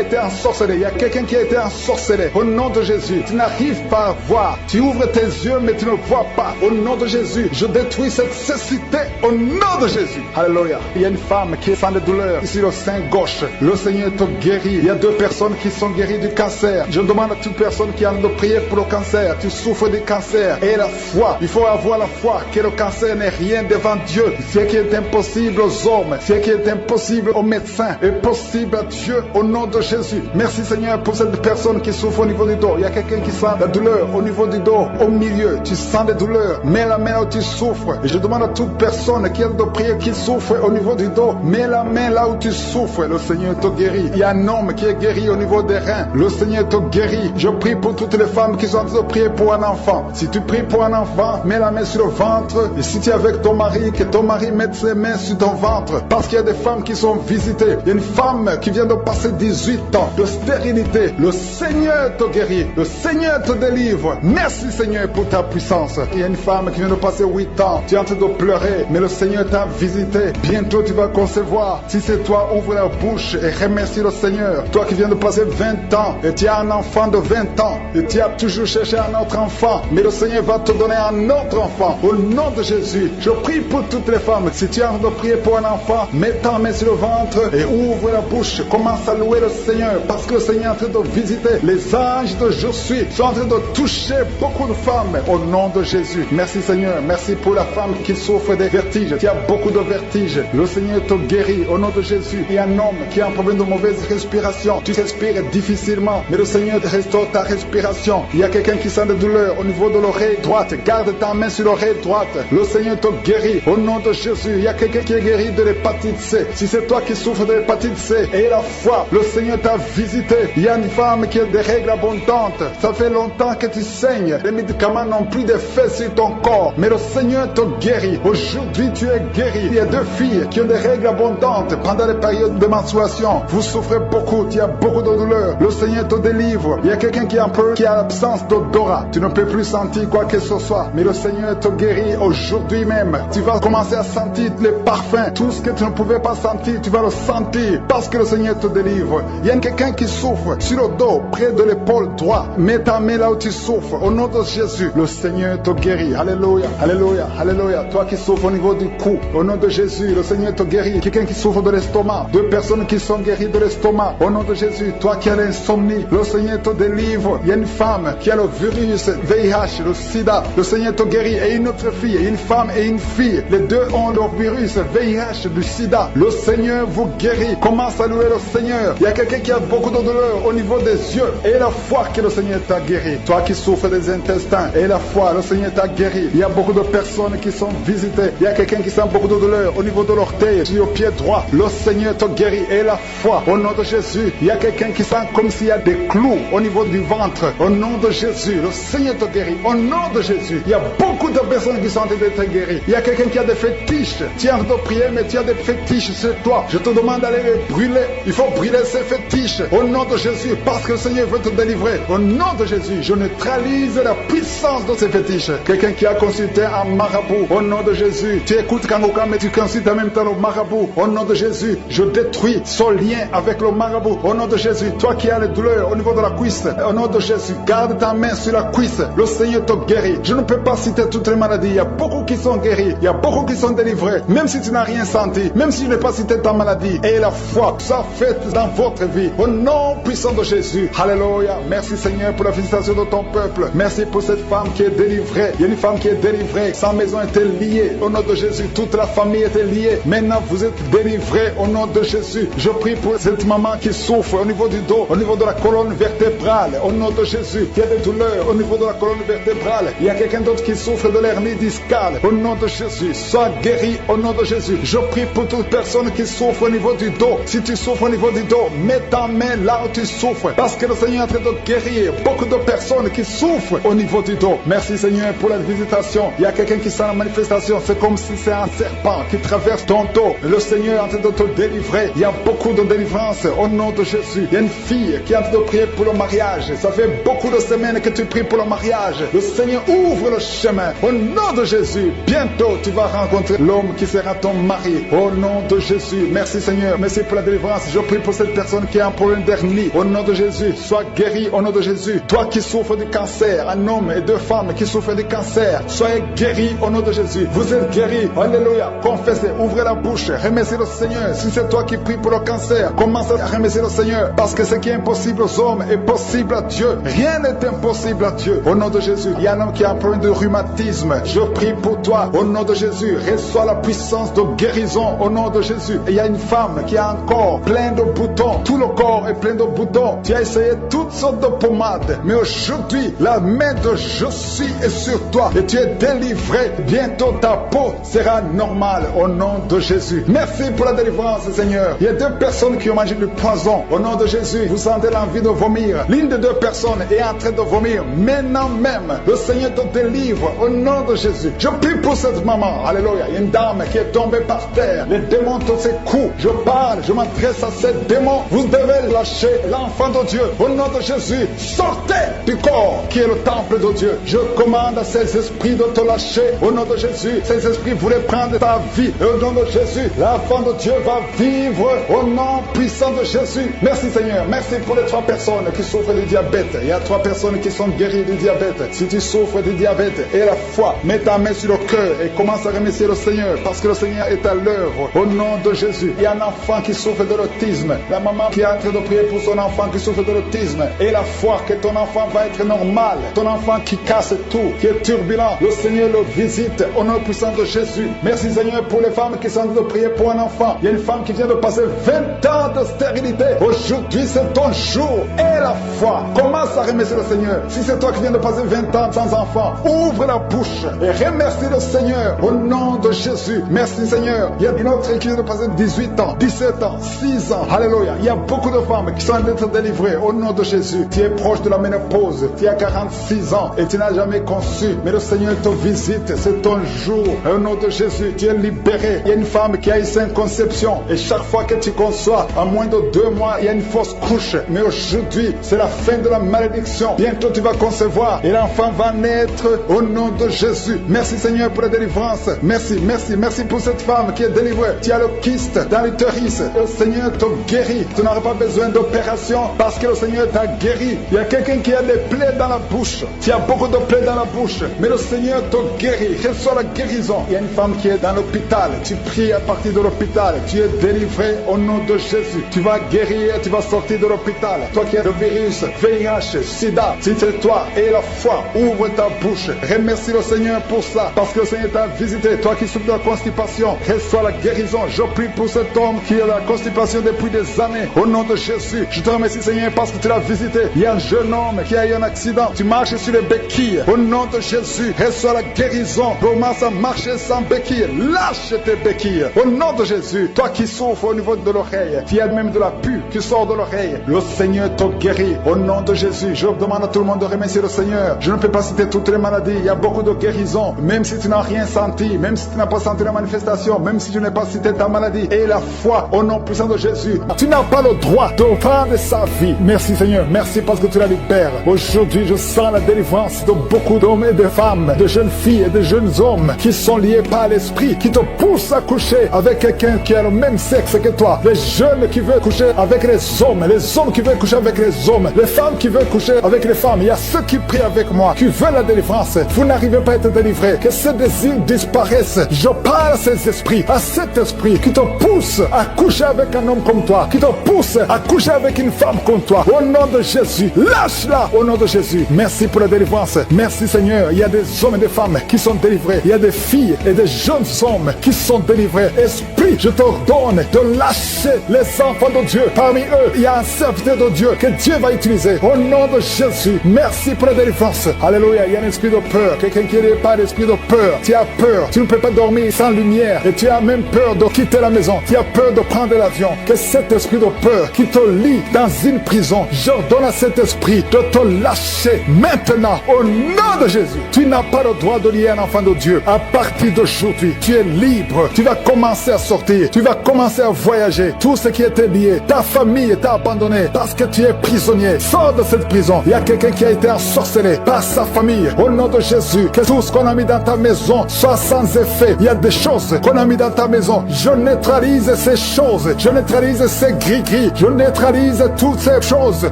été ensorcelé. Il y a quelqu'un qui a été ensorcelé. Au nom de Jésus. Tu n'arrives pas à voir. Tu ouvres tes yeux mais tu ne vois pas. Au nom de Jésus. Je détruis cette cécité. Au nom de Jésus. Alléluia. Il y a une femme qui est sans de douleur ici le sein gauche. Le Seigneur te guérit. Il y a 2 personnes qui sont guéries du cancer. Je demande à toute personne qui a de prier pour le cancer. Tu souffres du cancer. Et la foi. Il faut avoir la foi que le cancer n'est rien devant Dieu. Ce qui est impossible aux hommes, ce qui est impossible aux médecins, est possible à Dieu au nom de Jésus. Merci Seigneur pour cette personne qui souffre au niveau du dos. Il y a quelqu'un qui sent la douleur au niveau du dos, au milieu. Tu sens des douleurs. Mets la main là où tu souffres. Et je demande à toute personne qui a de prier, qui souffre au niveau du dos, mets la main là où tu souffres. Le Seigneur te guérit. Il y a un homme qui est guéri au niveau des reins. Le Seigneur te guérit. Je prie pour toutes les femmes qui sont en train de prier pour un enfant. Si tu pries pour un enfant, mets la main sur le ventre. Et si tu es avec ton mari, que ton mari mette ses mains sur ton ventre. Parce qu'il y a des femmes qui sont visitées. Il y a une femme qui vient de passer 18 ans de stérilité. Le Seigneur te guérit. Le Seigneur te délivre. Merci Seigneur pour ta puissance. Il y a une femme qui vient de passer 8 ans. Tu es en train de pleurer, mais le Seigneur t'a visité. Bientôt tu vas concevoir. Si c'est toi, ouvre la bouche et remercie le Seigneur. Toi qui viens de passer 20 ans et tu as un enfant de 20 ans et tu as toujours cherché un autre enfant, mais le Seigneur va te donner un autre enfant. Au nom de Jésus, je prie pour toutes les femmes. Si tu es en train de prier pour un enfant, mets ta main sur le ventre et ouvre la bouche. Commence à louer le Seigneur parce que le Seigneur est en train de visiter. Les anges de Je suis sont en train de toucher beaucoup de femmes au nom de Jésus. Merci Seigneur. Merci pour la femme qui souffre des vertiges. Tu as beaucoup de vertiges. Le Seigneur te guérit au nom de Jésus. Il y a un homme qui a un problème de mauvaise respiration. Tu respires difficilement, mais le Seigneur restaure ta respiration. Il y a quelqu'un qui sent de douleur au niveau de l'oreille droite. Garde ta main sur l'oreille droite. Le Seigneur te guérit au nom de Jésus. Il y a quelqu'un qui est guéri de l'hépatite C. Si c'est toi qui souffres de l'hépatite C et la foi, le Seigneur t'a visité. Il y a une femme qui a des règles abondantes. Ça fait longtemps que tu saignes. Les médicaments n'ont plus d'effet sur ton corps, mais le Seigneur te guérit. Aujourd'hui, tu es guéri. Il y a 2 filles qui ont des règles abondantes pendant les périodes de menstruation. Vous souffrez beaucoup, tu as beaucoup de douleur. Le Seigneur te délivre. Il y a quelqu'un qui a l'absence d'odorat. Tu ne peux plus sentir quoi que ce soit, mais le Seigneur te guérit aujourd'hui même. Tu vas commencer à sentir les parfums. Tout ce que tu ne pouvais pas sentir, tu vas le sentir parce que le Seigneur te délivre. Il y a quelqu'un qui souffre sur le dos, près de l'épaule droite. Mets ta main là où tu souffres. Au nom de Jésus, le Seigneur te guérit. Alléluia, alléluia, alléluia. Toi qui souffres au niveau du cou, au nom de Jésus, le Seigneur te guérit. Quelqu'un qui souffre de l'estomac, 2 personnes qui sont guéries de l'estomac, au nom de Jésus. Toi qui as l'insomnie, le Seigneur te délivre. Il y a une femme qui a le virus VIH, le sida, le Seigneur te guérit. Et une autre fille, une femme et une fille, les 2 ont le virus VIH, du sida. Le Seigneur vous guérit. Commence à louer le Seigneur. Il y a quelqu'un qui a beaucoup de douleur au niveau des yeux et la foi que le Seigneur t'a guéri. Toi qui souffres des intestins et la foi, le Seigneur t'a guéri. Il y a beaucoup de personnes qui sont visitées. Il y a quelqu'un qui sent beaucoup de douleur au niveau de l'orteil, sur le pied droit. Le Seigneur te guérit et la foi au nom de Jésus. Il y a quelqu'un qui sent comme s'il y a des clous au niveau du ventre. Au nom de Jésus, le Seigneur te guérit. Au nom de Jésus, il y a beaucoup de personnes qui sont en train d'être guéries. Il y a quelqu'un qui a des fétiches. Tu es en train de prier, mais tu as des fétiches sur toi. Je te demande d'aller les brûler. Il faut brûler ces fétiches. Au nom de Jésus, parce que le Seigneur veut te délivrer. Au nom de Jésus, je neutralise la puissance de ces fétiches. Quelqu'un qui a consulté un marabout. Au nom de Jésus, tu écoutes Kangoka, mais tu consultes en même temps le marabout. Au nom de Jésus, je détruis son lien avec le marabout. Au nom de Jésus, toi qui as les douleurs au niveau de la cuisse, au nom de Jésus, garde ta main sur la cuisse. Le Seigneur te guérit. Je ne peux pas citer toutes les maladies. Il y a beaucoup qui sont guéris. Il y a beaucoup qui sont délivrés. Même si tu n'as rien senti, même si je n'ai pas cité ta maladie, et la foi soit faite dans votre vie. Au nom puissant de Jésus. Alléluia. Merci Seigneur pour la visitation de ton peuple. Merci pour cette femme qui est délivrée. Il y a une femme qui est délivrée. Sa maison était liée. Au nom de Jésus, toute la famille était liée. Maintenant, vous êtes délivrés au nom de Jésus. Je prie pour cette maman qui souffre au niveau du dos, au niveau de la colonne vertébrale. Au nom de Jésus, qui a des douleurs au niveau de la colonne vertébrale. Il y a quelqu'un d'autre qui souffre de l'hernie discale. Au nom de Jésus, sois guéri au nom de Jésus. Je prie pour toute personne qui souffre au niveau du dos. Si tu souffres au niveau du dos, mets ta main là où tu souffres. Parce que le Seigneur est en train de guérir beaucoup de personnes qui souffrent au niveau du dos. Merci Seigneur pour la visitation. Il y a quelqu'un qui sent la manifestation. C'est comme si c'est un serpent qui traverse ton dos. Le Seigneur est en train de te délivrer. Il y a beaucoup de délivrance au nom de Jésus. Il y a une fille qui est en train de prier pour le mariage. Ça fait beaucoup de semaines que tu pries pour le mariage. Le Seigneur ouvre le chemin. Au nom de Jésus, bientôt tu vas rencontrer l'homme qui sera ton mari. Au nom de Jésus, merci Seigneur. Merci pour la délivrance. Je prie pour cette personne qui a un problème d'hernie. Au nom de Jésus, sois guéri au nom de Jésus. Toi qui souffres du cancer, un homme et deux femmes qui souffrent du cancer, soyez guéris au nom de Jésus. Vous êtes guéris. Alléluia. Confessez, ouvrez la bouche, remerciez le Seigneur. Si c'est toi qui pries pour le cancer, commence à remercier le Seigneur. Parce que ce qui est impossible aux hommes est possible à Dieu. Rien n'est impossible à Dieu. Au nom de Jésus, il y a un homme qui a un problème de rhumatisme. Je prie pour toi. Au nom de Jésus, reçois la puissance de guérison. Au nom de Jésus. Et il y a une femme qui a un corps plein de boutons. Tout le corps est plein de boutons. Tu as essayé toutes sortes de pommades. Mais aujourd'hui, la main de je suis est sur toi. Et tu es délivré. Bientôt ta peau sera normale. Au nom de Jésus. Merci pour la délivrance, Seigneur. Il y a deux personnes qui ont mangé du poison. Au nom de Jésus, vous sentez l'envie de vomir. L'une des deux personnes est en train de vomir. Maintenant même, le Seigneur te délivre. Au nom de Jésus. Je prie pour cette maman. Alléluia. Il y a une dame qui est tombée par terre. Les démons te secouent. Je parle, je m'adresse à ces démons. Vous devez lâcher l'enfant de Dieu. Au nom de Jésus, sortez du corps qui est le temple de Dieu. Je commande à ces esprits de te lâcher. Au nom de Jésus, ces esprits voulaient prendre ta vie. Et au nom de Jésus, l'enfant de Dieu va vivre au nom puissant de Jésus. Merci Seigneur. Merci pour les 3 personnes qui souffrent du diabète. Il y a 3 personnes qui sont guéries du diabète. Si tu souffres du diabète et la foi, mets ta main sur le cœur et commence à remercier le Seigneur parce que le Seigneur est à l'œuvre. Au nom de Jésus, il y a un enfant qui souffre de l'autisme. La maman qui est en train de prier pour son enfant qui souffre de l'autisme. Et la foi que ton enfant va être normal. Ton enfant qui casse tout, qui est turbulent. Le Seigneur le visite au nom puissant de Jésus. Merci Seigneur pour les femmes qui sont en train de prier pour un enfant. Il y a une femme qui vient de passer 20 ans de stérilité. Aujourd'hui c'est ton jour. Et la foi. Commence à remercier le Seigneur. Si c'est toi qui viens de passer 20 ans sans enfant, ouvre la bouche et remercie le Seigneur au nom de Jésus. Merci Seigneur. Il y a une autre qui vient de passer 18 ans, 17 ans, 6 ans. Alléluia. Il y a beaucoup de femmes qui sont en train d'être délivrées au nom de Jésus. Tu es proche de la ménopause. Tu as 46 ans et tu n'as jamais conçu. Mais le Seigneur te visite. C'est ton jour. Au nom de Jésus, tu es libéré. Il y a une femme qui a eu 5 conceptions. Et chaque fois que tu conçois, en moins de 2 mois, il y a une fausse couche. Mais aujourd'hui, c'est la fin de la malédiction. Bientôt tu vas concevoir et l'enfant va naître au nom de Jésus. Merci Seigneur pour la délivrance. Merci, merci, merci pour cette femme qui est délivrée. Tu as le kyste dans l'utérus. Le Seigneur te guérit. Tu n'auras pas besoin d'opération parce que le Seigneur t'a guéri. Il y a quelqu'un qui a des plaies dans la bouche. Tu as beaucoup de plaies dans la bouche. Mais le Seigneur te guérit. Reçois la guérison. Il y a une femme qui est dans l'hôpital. Tu pries à partir de l'hôpital. Tu es délivré au nom de Jésus. Tu vas guérir. Tu vas sortir de l'hôpital. Toi qui as le virus, VIH, SIDA, si c'est toi et la foi, ouvre ta bouche. Remercie le Seigneur pour ça. Parce que le Seigneur t'a visité. Toi qui souffres de la constipation, reçois la guérison. Je prie pour cet homme qui a la constipation depuis des années. Au nom de Jésus, je te remercie Seigneur parce que tu l'as visité. Il y a un jeune homme qui a eu un accident. Tu marches sur les béquilles. Au nom de Jésus, reçois la guérison. Commence à marcher sans béquilles. Lâche tes béquilles. Au nom de Jésus, toi qui souffres au niveau de l'oreille, tu as même de la pus qui sort de l'oreille. Le Seigneur te guérit. guéris. Au nom de Jésus, je demande à tout le monde de remercier le Seigneur. Je ne peux pas citer toutes les maladies. Il y a beaucoup de guérisons. Même si tu n'as rien senti, même si tu n'as pas senti la manifestation, même si je n'ai pas cité ta maladie, et la foi au nom puissant de Jésus, tu n'as pas le droit de prendre sa vie. Merci Seigneur, merci parce que tu la libères. Aujourd'hui, je sens la délivrance de beaucoup d'hommes et de femmes, de jeunes filles et de jeunes hommes qui sont liés par l'esprit, qui te poussent à coucher avec quelqu'un qui a le même sexe que toi. Les jeunes qui veulent coucher avec les hommes qui veulent coucher avec les hommes, les femmes qui veulent coucher avec les femmes. Il y a ceux qui prient avec moi, qui veulent la délivrance. Vous n'arrivez pas à être délivré. Que ces désirs disparaissent. Je parle à ces esprits, à cet esprit qui te pousse à coucher avec un homme comme toi, qui te pousse à coucher avec une femme comme toi. Au nom de Jésus, lâche-la au nom de Jésus. Merci pour la délivrance. Merci Seigneur. Il y a des hommes et des femmes qui sont délivrés. Il y a des filles et des jeunes hommes qui sont délivrés. Esprit, je t'ordonne de lâcher les enfants de Dieu. Parmi eux, il y a un serviteur de Dieu que Dieu va utiliser. Au nom de Jésus, merci pour la délivrance. Alléluia. Il y a un esprit de peur. Quelqu'un qui n'est pas d'esprit de peur. Tu as peur. Tu ne peux pas dormir sans lumière. Et tu as même peur de quitter la maison. Tu as peur de prendre l'avion. Que cet esprit de peur qui te lie dans une prison, j'ordonne à cet esprit de te lâcher maintenant. Au nom de Jésus. Tu n'as pas le droit de lier un enfant de Dieu. À partir d'aujourd'hui, tu es libre. Tu vas commencer à sortir. Tu vas commencer à voyager. Tout ce qui était lié, ta famille t'a abandonné parce que tu es prisonnier. Sors de cette prison. Il y a quelqu'un qui a été ensorcelé par sa famille. Au nom de Jésus, que tout ce qu'on a mis dans ta maison soit sans effet. Il y a des choses qu'on a mis dans ta maison. Je neutralise ces choses. Je neutralise ces gris-gris. Je neutralise toutes ces choses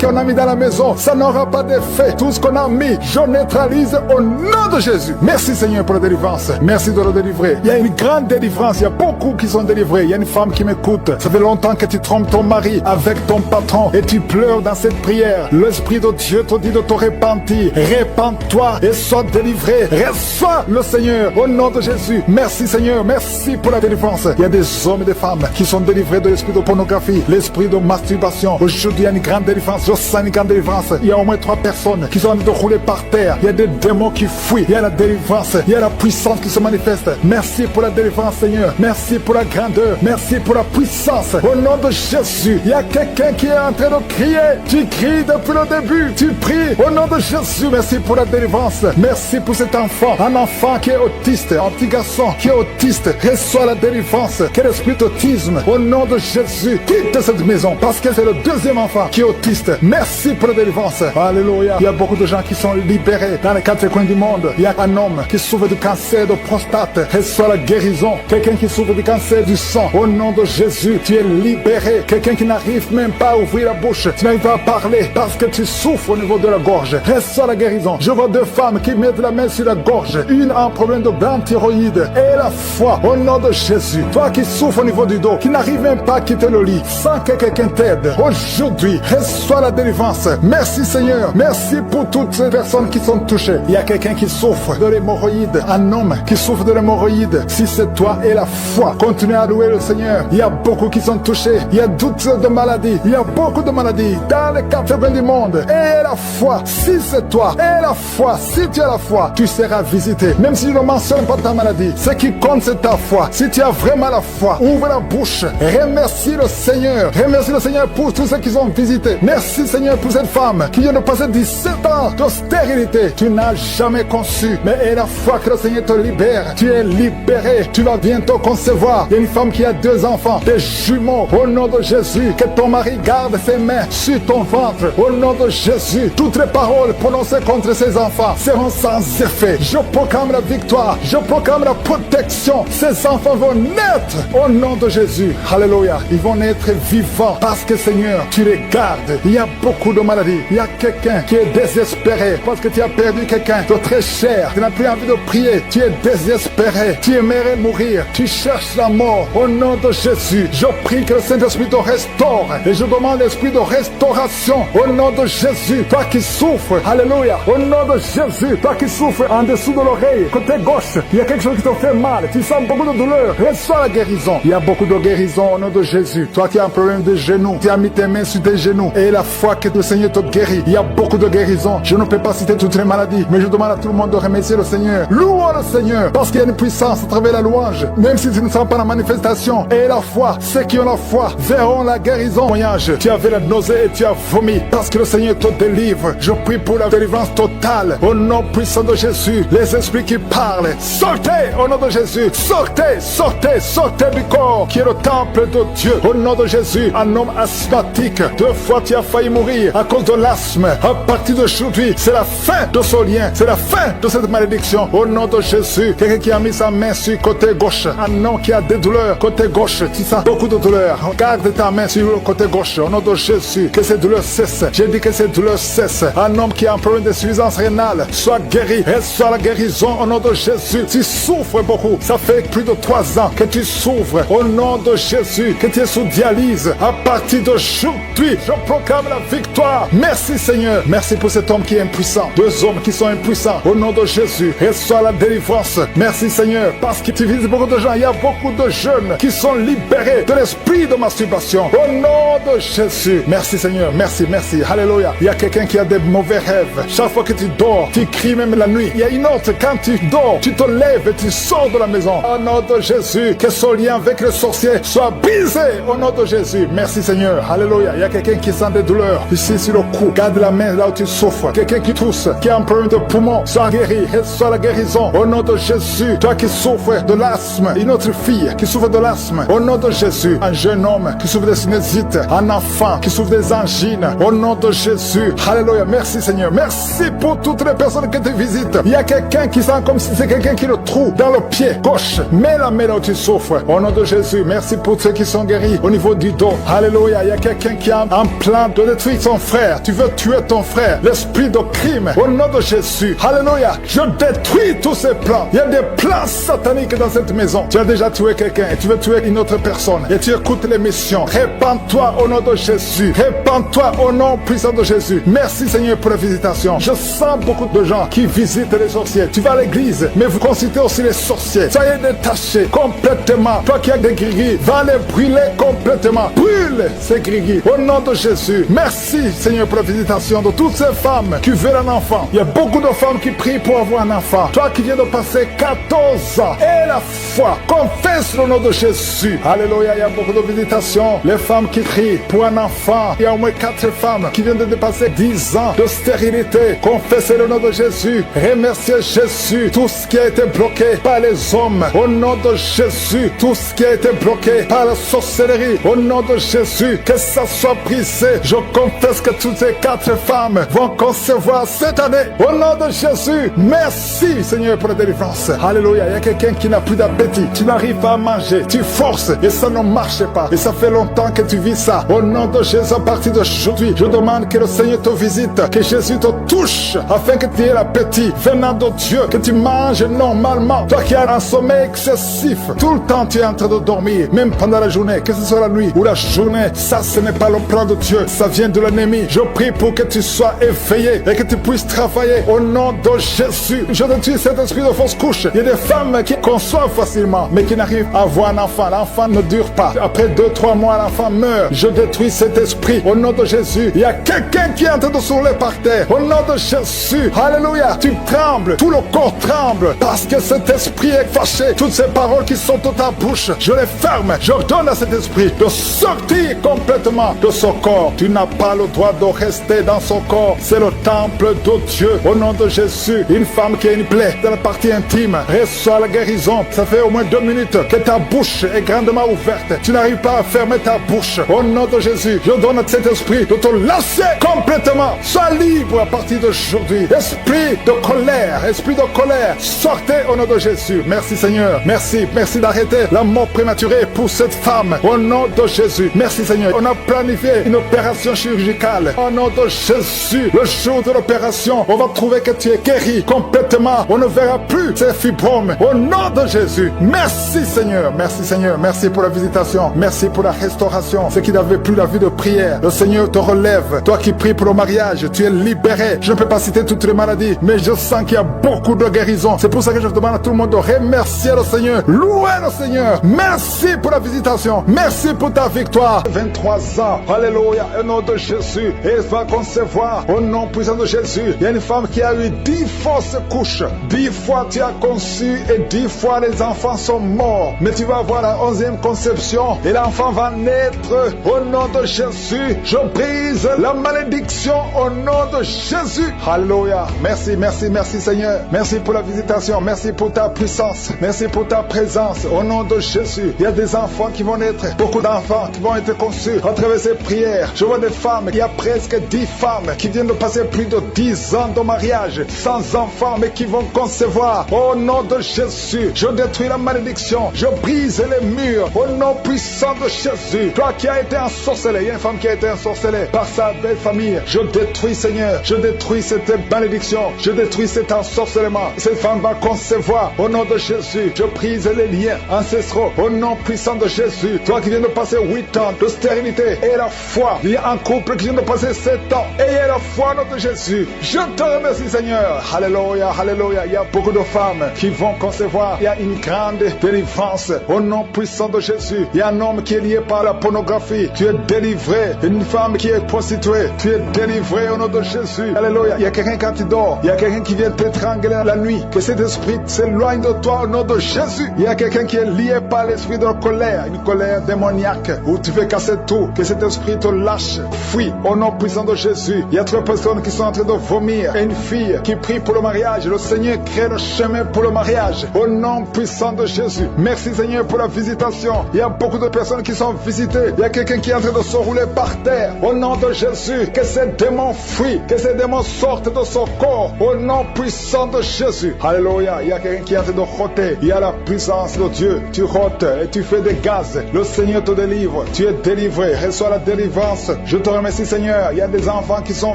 qu'on a mis dans la maison. Ça n'aura pas d'effet. Tout ce qu'on a mis, je neutralise au nom de Jésus. Merci Seigneur pour la délivrance. Merci de le délivrer. Il y a une grande délivrance. Il y a beaucoup qui sont délivrés. Il y a une femme qui m'écoute. Ça fait longtemps que tu trompes ton mari avec ton patron et tu pleures dans cette prière. L'Esprit de Dieu te dit de te repentir. Répands-toi et sois délivré. Reçois le Seigneur au nom de Jésus. Merci Seigneur. Merci pour la délivrance. Il y a des hommes et des femmes qui sont délivrés de l'esprit de pornographie, l'esprit de masturbation. Aujourd'hui, il y a une grande délivrance. Je sens une grande délivrance. Il y a au moins 3 personnes qui sont en train de rouler par terre. Il y a des démons qui fuient. Il y a la délivrance. Il y a la puissance qui se manifeste. Merci pour la délivrance Seigneur. Merci pour la grandeur. Merci pour la puissance. Au nom de Jésus, il y a quelqu'un qui est en train de crier. Tu cries depuis le début. Tu pries au nom de Jésus. Merci pour la délivrance. Merci pour cet enfant. Un enfant qui est autiste. Un petit garçon qui est autiste. Reçois la délivrance. Quel esprit d'autisme. Au nom de Jésus, quitte cette maison parce que c'est le deuxième enfant qui est autiste. Merci pour la délivrance. Alléluia. Il y a beaucoup de gens qui sont libérés dans les 4 coins du monde. Il y a un homme qui souffre du cancer de prostate. Reçois la guérison. Quelqu'un qui souffre du cancer du sang. Au nom de Jésus, tu es libéré. Quelqu'un qui n'arrive même pas à ouvrir la bouche. Tu n'arrives pas à parler parce que tu souffres au niveau de la gorge. Reçois la guérison. Je vois 2 femmes qui mettent la main sur la gorge. Une a un problème de glande thyroïde. Et la foi au nom de Jésus. Toi qui souffres au niveau du dos, qui n'arrive même pas à quitter le lit, sans que quelqu'un t'aide. Aujourd'hui, reçois la délivrance. Merci Seigneur. Merci pour toutes ces personnes qui sont touchées. Il y a quelqu'un qui souffre de l'hémorroïde. Un homme qui souffre de l'hémorroïde. Si c'est toi et la foi, continue à louer le Seigneur. Il y a beaucoup qui sont touchés. Il y a toutes de maladies. Il y a beaucoup de maladies dans les 4 coins du monde. Et la foi, si c'est toi, et la foi, si tu as la foi, tu seras visité. Même si je ne mentionne pas ta maladie, ce qui compte c'est ta foi. Si tu as vraiment la foi, ouvre la bouche. Remercie le Seigneur. Remercie le Seigneur pour tous ceux qui ont visité. Merci Seigneur pour cette femme qui vient de passer 17 ans de stérilité. Tu n'as jamais conçu. Mais et la foi que le Seigneur te libère. Tu es libéré. Tu vas bientôt concevoir. Il y a une femme qui a 2 enfants, des jumeaux. Au nom de Jésus, que ton mari garde ses mains sur ton ventre. Au nom de Jésus, toutes les paroles prononcées contre ses enfants seront sans effet. Je proclame la victoire. Je proclame la protection. Ces enfants vont naître au nom de Jésus. Alléluia. Ils vont naître vivants parce que Seigneur, tu les gardes. Il y a beaucoup de maladies. Il y a quelqu'un qui est désespéré parce que tu as perdu quelqu'un de très cher. Tu n'as plus envie de prier. Tu es désespéré. Tu aimerais mourir. Tu cherches la mort. Au nom de Jésus, je prie que le Saint-Esprit te restaure. Et je demande l'esprit de restauration. Au nom de Jésus, toi qui souffres. Alléluia. Au nom de Jésus, toi qui souffres en dessous de l'oreille, côté gauche, il y a quelque chose qui te fait mal. Tu sens beaucoup de douleur. Reçois la guérison. Il y a beaucoup de guérison au nom de Jésus. Toi qui as un problème de genoux, tu as mis tes mains sur tes genoux. Et la foi que le Seigneur te guérit. Il y a beaucoup de guérison. Je ne peux pas citer toutes les maladies, mais je demande à tout le monde de remercier le Seigneur. Louons le Seigneur, parce qu'il y a une puissance à travers la louange. Même si tu ne sens pas la manifestation. Et la foi, ceux qui ont la foi verront la guérison. Voyage, tu avais la nausée et tu as a vomi, parce que le Seigneur te délivre. Je prie pour la délivrance totale. Au nom puissant de Jésus, les esprits qui parlent, sortez au nom de Jésus. Sortez, sortez, sortez du corps qui est le temple de Dieu. Au nom de Jésus, un homme asthmatique, 2 fois tu as failli mourir à cause de l'asthme. À partir d'aujourd'hui, c'est la fin de ce lien, c'est la fin de cette malédiction. Au nom de Jésus, quelqu'un qui a mis sa main sur le côté gauche, un homme qui a des douleurs côté gauche, tu sens beaucoup de douleurs, garde ta main sur le côté gauche. Au nom de Jésus, que ces douleurs cessent. J'ai dit que ces douleurs cessent. Un homme qui a un problème d'insuffisance rénale soit guéri, et soit la guérison au nom de Jésus. Tu souffres beaucoup, ça fait plus de 3 ans que tu souffres. Au nom de Jésus, que tu es sous dialyse. À partir d'aujourd'hui, je proclame la victoire. Merci Seigneur. Merci pour cet homme qui est impuissant. 2 hommes qui sont impuissants. Au nom de Jésus, reçois la délivrance. Merci Seigneur, parce que tu visites beaucoup de gens. Il y a beaucoup de jeunes qui sont libérés de l'esprit de masturbation. Au nom de Jésus. Merci Seigneur. Merci, merci. Alléluia. Il y a quelqu'un qui a des mauvais rêves. Chaque fois que tu dors, tu cries même la nuit. Il y a une autre, quand tu dors, tu te lèves et tu sors de la maison. Au nom de Jésus, que ce lien avec le sorcier soit brisé. Au nom de Jésus. Merci Seigneur. Alléluia. Il y a quelqu'un qui sent des douleurs ici sur le cou. Garde la main là où tu souffres. Quelqu'un qui tousse, qui a un problème de poumon, soit guéri. Soit la guérison. Au nom de Jésus. Toi qui souffres de l'asthme, une autre fille qui souffre de l'asthme. Au nom de Jésus. Un jeune homme qui souffre de sinusite. Un enfant qui souffre des angines. Au nom de Jésus. Alléluia. Merci Seigneur. Merci pour toutes les personnes que tu visites. Il y a quelqu'un qui sent comme si c'est quelqu'un qui le trouve dans le pied gauche. Mets la main là où tu souffres. Au nom de Jésus. Merci pour ceux qui sont guéris au niveau du dos. Alléluia. Il y a quelqu'un qui a un plan de détruire son frère. Tu veux tuer ton frère. L'esprit de crime. Au nom de Jésus. Alléluia. Je détruis tous ces plans. Il y a des plans sataniques dans cette maison. Tu as déjà tué quelqu'un et tu veux tuer une autre personne. Et tu écoutes l'émission. Répands-toi au nom de Jésus. Répands-toi au nom puissant de Jésus. Merci Seigneur pour la visitation. Je sens beaucoup de gens qui visitent les sorciers. Tu vas à l'église, mais vous consultez aussi les sorciers. Soyez détachés complètement. Toi qui as des gris, va les brûler complètement. Brûle ces gris. Au nom de Jésus. Merci Seigneur pour la visitation de toutes ces femmes qui veulent un enfant. Il y a beaucoup de femmes qui prient pour avoir un enfant. Toi qui viens de passer 14 ans et la foi, confesse le nom de Jésus. Alléluia. Il y a beaucoup de visitations. Les femmes qui prient pour un enfant. Il y a au moins 4 femmes qui viennent de dépasser 10 ans de stérilité. Confessez le nom de Jésus. Remerciez Jésus. Tout ce qui a été bloqué par les hommes. Au nom de Jésus. Tout ce qui a été bloqué par la sorcellerie. Au nom de Jésus. Que ça soit brisé. Je confesse que toutes ces 4 femmes vont concevoir cette année. Au nom de Jésus. Merci Seigneur pour la délivrance. Alléluia. Il y a quelqu'un qui n'a plus d'appétit. Tu n'arrives pas à manger. Tu forces et ça ne marche pas. Et ça fait longtemps que tu vis ça. Au nom de Jésus, à partir d'aujourd'hui, je demande que le Seigneur te visite, que Jésus te touche, afin que tu aies l'appétit venant de Dieu, que tu manges normalement. Toi qui as un sommeil excessif, tout le temps tu es en train de dormir, même pendant la journée, que ce soit la nuit ou la journée, ça ce n'est pas le plan de Dieu, ça vient de l'ennemi. Je prie pour que tu sois éveillé et que tu puisses travailler au nom de Jésus. Je détruis cet esprit de fausse couche. Il y a des femmes qui conçoivent facilement, mais qui n'arrivent à avoir un enfant. L'enfant ne dure pas. Après 2-3 mois, l'enfant meurt. Je détruis cet esprit au nom de Jésus. Il y a quelqu'un qui est en train de s'ouler par terre. Au nom de Jésus. Alléluia. Tu trembles. Tout le corps tremble. Parce que cet esprit est fâché. Toutes ces paroles qui sont dans ta bouche, je les ferme. J'ordonne à cet esprit de sortir complètement de son corps. Tu n'as pas le droit de rester dans son corps. C'est le temple de Dieu. Au nom de Jésus. Une femme qui a une plaie dans la partie intime reçoit la guérison. Ça fait au moins 2 minutes que ta bouche est grandement ouverte. Tu n'arrives pas à fermer ta bouche. Au nom de Jésus, je donne à cet esprit de te lasser complètement. Sois libre à partir d'aujourd'hui. Esprit de colère, sortez au nom de Jésus. Merci Seigneur. Merci d'arrêter la mort prématurée pour cette femme. Au nom de Jésus. Merci Seigneur. On a planifié une opération chirurgicale. Au nom de Jésus, le jour de l'opération, on va trouver que tu es guéri complètement. On ne verra plus ces fibromes. Au nom de Jésus. Merci Seigneur. Merci Seigneur. Merci pour la visitation. Merci pour la restauration. Ceux qui n'avaient plus la vie de prière, le Seigneur te relève. Toi qui pries pour le mariage, tu es libéré. Je ne peux pas citer toutes les maladies, mais je sens qu'il y a beaucoup de guérison. C'est pour ça que je demande à tout le monde de remercier le Seigneur. Louer le Seigneur. Merci pour la visitation. Merci pour ta victoire. 23 ans. Alléluia. Au nom de Jésus. Et elle va concevoir au nom puissant de Jésus. Il y a une femme qui a eu 10 fausses couches. 10 fois tu as conçu et 10 fois les enfants sont morts. Mais tu vas avoir la 11e conception et l'enfant va naître au nom de Jésus. Je brise la malédiction au nom de Jésus. Alléluia. Merci, merci, merci Seigneur. Merci pour la visitation. Merci pour ta puissance. Merci pour ta présence. Au nom de Jésus, il y a des enfants qui vont naître. Beaucoup d'enfants qui vont être conçus à travers ces prières. Je vois des femmes. Il y a presque 10 femmes qui viennent de passer plus de 10 ans de mariage sans enfants, mais qui vont concevoir. Au nom de Jésus, je détruis la malédiction. Je brise les murs. Au nom puissant de Jésus. Toi qui as été ensorcelé. Il y a une femme qui a été ensorcelée par sa belle famille. Je détruis, Seigneur. Je détruis cette malédiction. Je détruis cet ensorcellement. Cette femme va concevoir. Au nom de Jésus, je brise les liens ancestraux. Au nom puissant de Jésus. Toi qui viens de passer 8 ans de stérilité et la foi. Il y a un couple qui vient de passer 7 ans. Ayez la foi au nom de Jésus. Je te remercie, Seigneur. Alléluia, alléluia. Il y a beaucoup de femmes qui vont concevoir. Il y a une grande délivrance. Au nom puissant de Jésus. Il y a un homme qui est lié par la pornographie. Tu es délivré. Une femme qui est prostituée. Tu es délivré au nom de Jésus. Alléluia. Il y a quelqu'un quand tu dors. Il y a quelqu'un qui vient t'étrangler la nuit. Que cet esprit s'éloigne de toi au nom de Jésus. Il y a quelqu'un qui est lié par l'esprit de la colère. Une colère démoniaque où tu veux casser tout. Que cet esprit te lâche. Fuis au nom puissant de Jésus. Il y a 3 personnes qui sont en train de vomir. Et une fille qui prie pour le mariage. Le Seigneur crée le chemin pour le mariage. Au nom puissant de Jésus. Merci Seigneur pour la visitation. Il y a beaucoup de personnes qui sont visitées. Il y a quelqu'un qui est en train de se rouler par terre. Au nom de Jésus. Que ces démons fuient. Que ces démons sortent de son corps. Au nom puissant de Jésus. Alléluia. Il y a quelqu'un qui est en train de rôter. Il y a la puissance de Dieu. Tu rôtes et tu fais des gaz. Le Seigneur te délivre. Tu es délivré. Reçois la délivrance. Je te remercie Seigneur. Il y a des enfants qui sont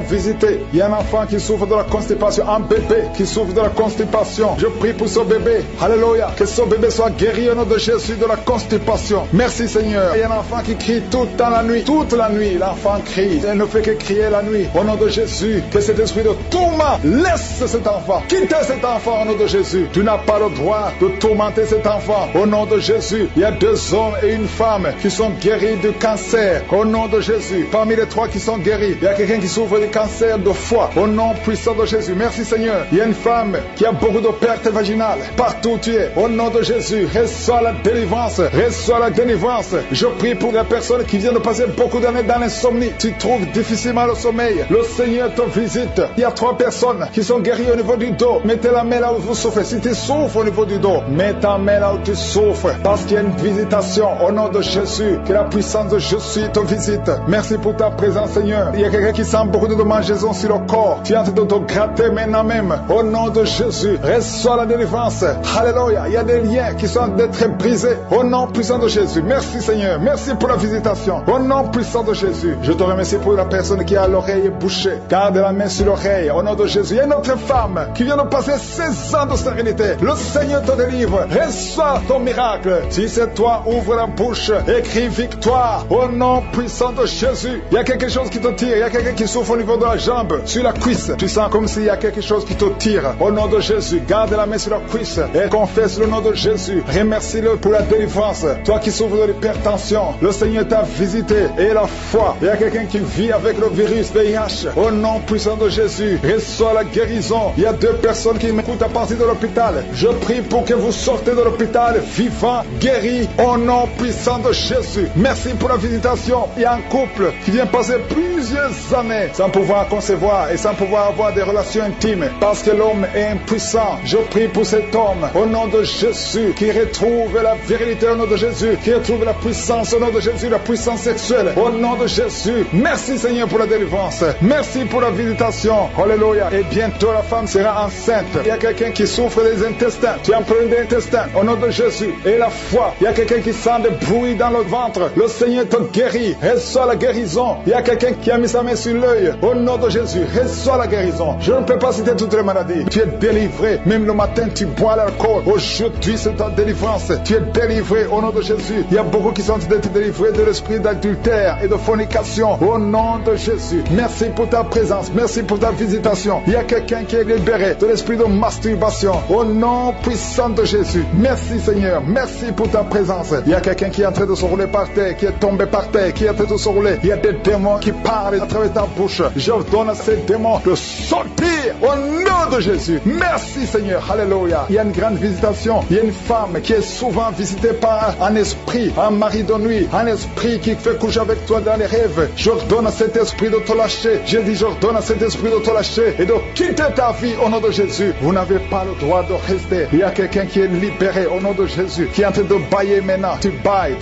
visités. Il y a un enfant qui souffre de la constipation. Un bébé qui souffre de la constipation. Je prie pour ce bébé. Alléluia. Que ce bébé soit guéri au nom de Jésus de la constipation. Merci Seigneur. Il y a un enfant qui crie toute la nuit. Toute la nuit, l'enfant crie. Il ne fait que crier la nuit. Au nom de Jésus, que cet esprit de tourment laisse cet enfant. Quittez cet enfant au nom de Jésus. Tu n'as pas le droit de tourmenter cet enfant. Au nom de Jésus, il y a 2 hommes et une femme qui sont guéris du cancer. Au nom de Jésus, parmi les 3 qui sont guéris, il y a quelqu'un qui souffre du cancer de foie. Au nom puissant de Jésus. Merci Seigneur. Il y a une femme qui a beaucoup de pertes vaginales. Partout où tu es. Au nom de Jésus, reçois la délivrance. Reçois la délivrance. Je prie pour les personnes qui viennent de passer beaucoup d'années dans l'insomnie. Tu trouves difficilement le sommeil. Le Seigneur te visite. Il y a 3 personnes qui sont guéries au niveau du dos. Mettez la main là où vous souffrez. Si tu souffres au niveau du dos, mets ta main là où tu souffres. Parce qu'il y a une visitation au nom de Jésus. Que la puissance de Jésus te visite. Merci pour ta présence Seigneur. Il y a quelqu'un qui sent beaucoup de démangeaisons sur le corps. Tu es en train de te gratter maintenant même. Au nom de Jésus, reçois la délivrance. Alléluia. Il y a des liens qui sont d'être brisés. Au nom puissant de Jésus. Merci Seigneur. Merci pour la visitation. Au nom puissant de Jésus. Je te remercie pour la personne qui a l'oreille bouchée. Garde la main sur l'oreille. Au nom de Jésus. Il y a une autre femme qui vient de passer 16 ans de stérilité. Le Seigneur te délivre. Reçois ton miracle. Si c'est toi, ouvre la bouche. Écris victoire. Au nom puissant de Jésus. Il y a quelque chose qui te tire. Il y a quelqu'un qui souffre au niveau de la jambe. Sur la cuisse. Tu sens comme s'il y a quelque chose qui te tire. Au nom de Jésus. Garde la main sur la cuisse. Et confesse le nom de Jésus. Remercie-le pour la délivrance. Toi qui souffres de l'hypertension. Le Seigneur t'a visité. Et la foi. Il y a quelqu'un qui vit avec le virus VIH. Au nom puissant de Jésus. Reçois la guérison. Il y a 2 personnes qui m'écoutent à partir de l'hôpital. Je prie pour que vous sortez de l'hôpital vivant, guéri. Au nom puissant de Jésus. Merci pour la visitation. Il y a un couple qui vient passer plusieurs années sans pouvoir concevoir et sans pouvoir avoir des relations intimes. Parce que l'homme est impuissant. Je prie pour cet homme. Au nom de Jésus. Qui retrouve la virilité au nom de Jésus. Qui retrouve la puissance au nom de Jésus. La puissance sexuelle. Au nom de Jésus. Merci Seigneur pour la délivrance. Merci pour la visitation. Alléluia. Et bientôt la femme sera enceinte. Il y a quelqu'un qui souffre des intestins. Tu as un problème d'intestin. Au nom de Jésus. Et la foi. Il y a quelqu'un qui sent des bruits dans le ventre. Le Seigneur te guérit. Reçois la guérison. Il y a quelqu'un qui a mis sa main sur l'œil. Au nom de Jésus. Reçois la guérison. Je ne peux pas citer toutes les maladies. Tu es délivré. Même le matin, tu bois l'alcool. Aujourd'hui, c'est ta délivrance. Tu es délivré au nom de Jésus. Il y a beaucoup qui sont d'être délivrés de l'esprit d'adultère et de fornication. Au nom de Jésus. Merci pour ta présence. Merci pour ta visitation. Il y a quelqu'un qui est libéré de l'esprit de masturbation. Au nom puissant de Jésus. Merci Seigneur. Merci pour ta présence. Il y a quelqu'un qui est en train de se rouler par terre, qui est tombé par terre, qui est en train de se rouler. Il y a des démons qui parlent à travers ta bouche. Je donne à ces démons de sortir au nom de Jésus. Merci Seigneur. Alléluia. Il y a une grande visitation. Il y a une femme qui est souvent visitée par un esprit, un mari de nuit, un esprit qui fait coucher avec toi dans les rêves. délivre. J'ordonne à cet esprit de te lâcher. J'ai dit, j'ordonne à cet esprit de te lâcher et de quitter ta vie au nom de Jésus. Vous n'avez pas le droit de rester. Il y a quelqu'un qui est libéré au nom de Jésus, qui est en train de bailler maintenant. Tu bailles.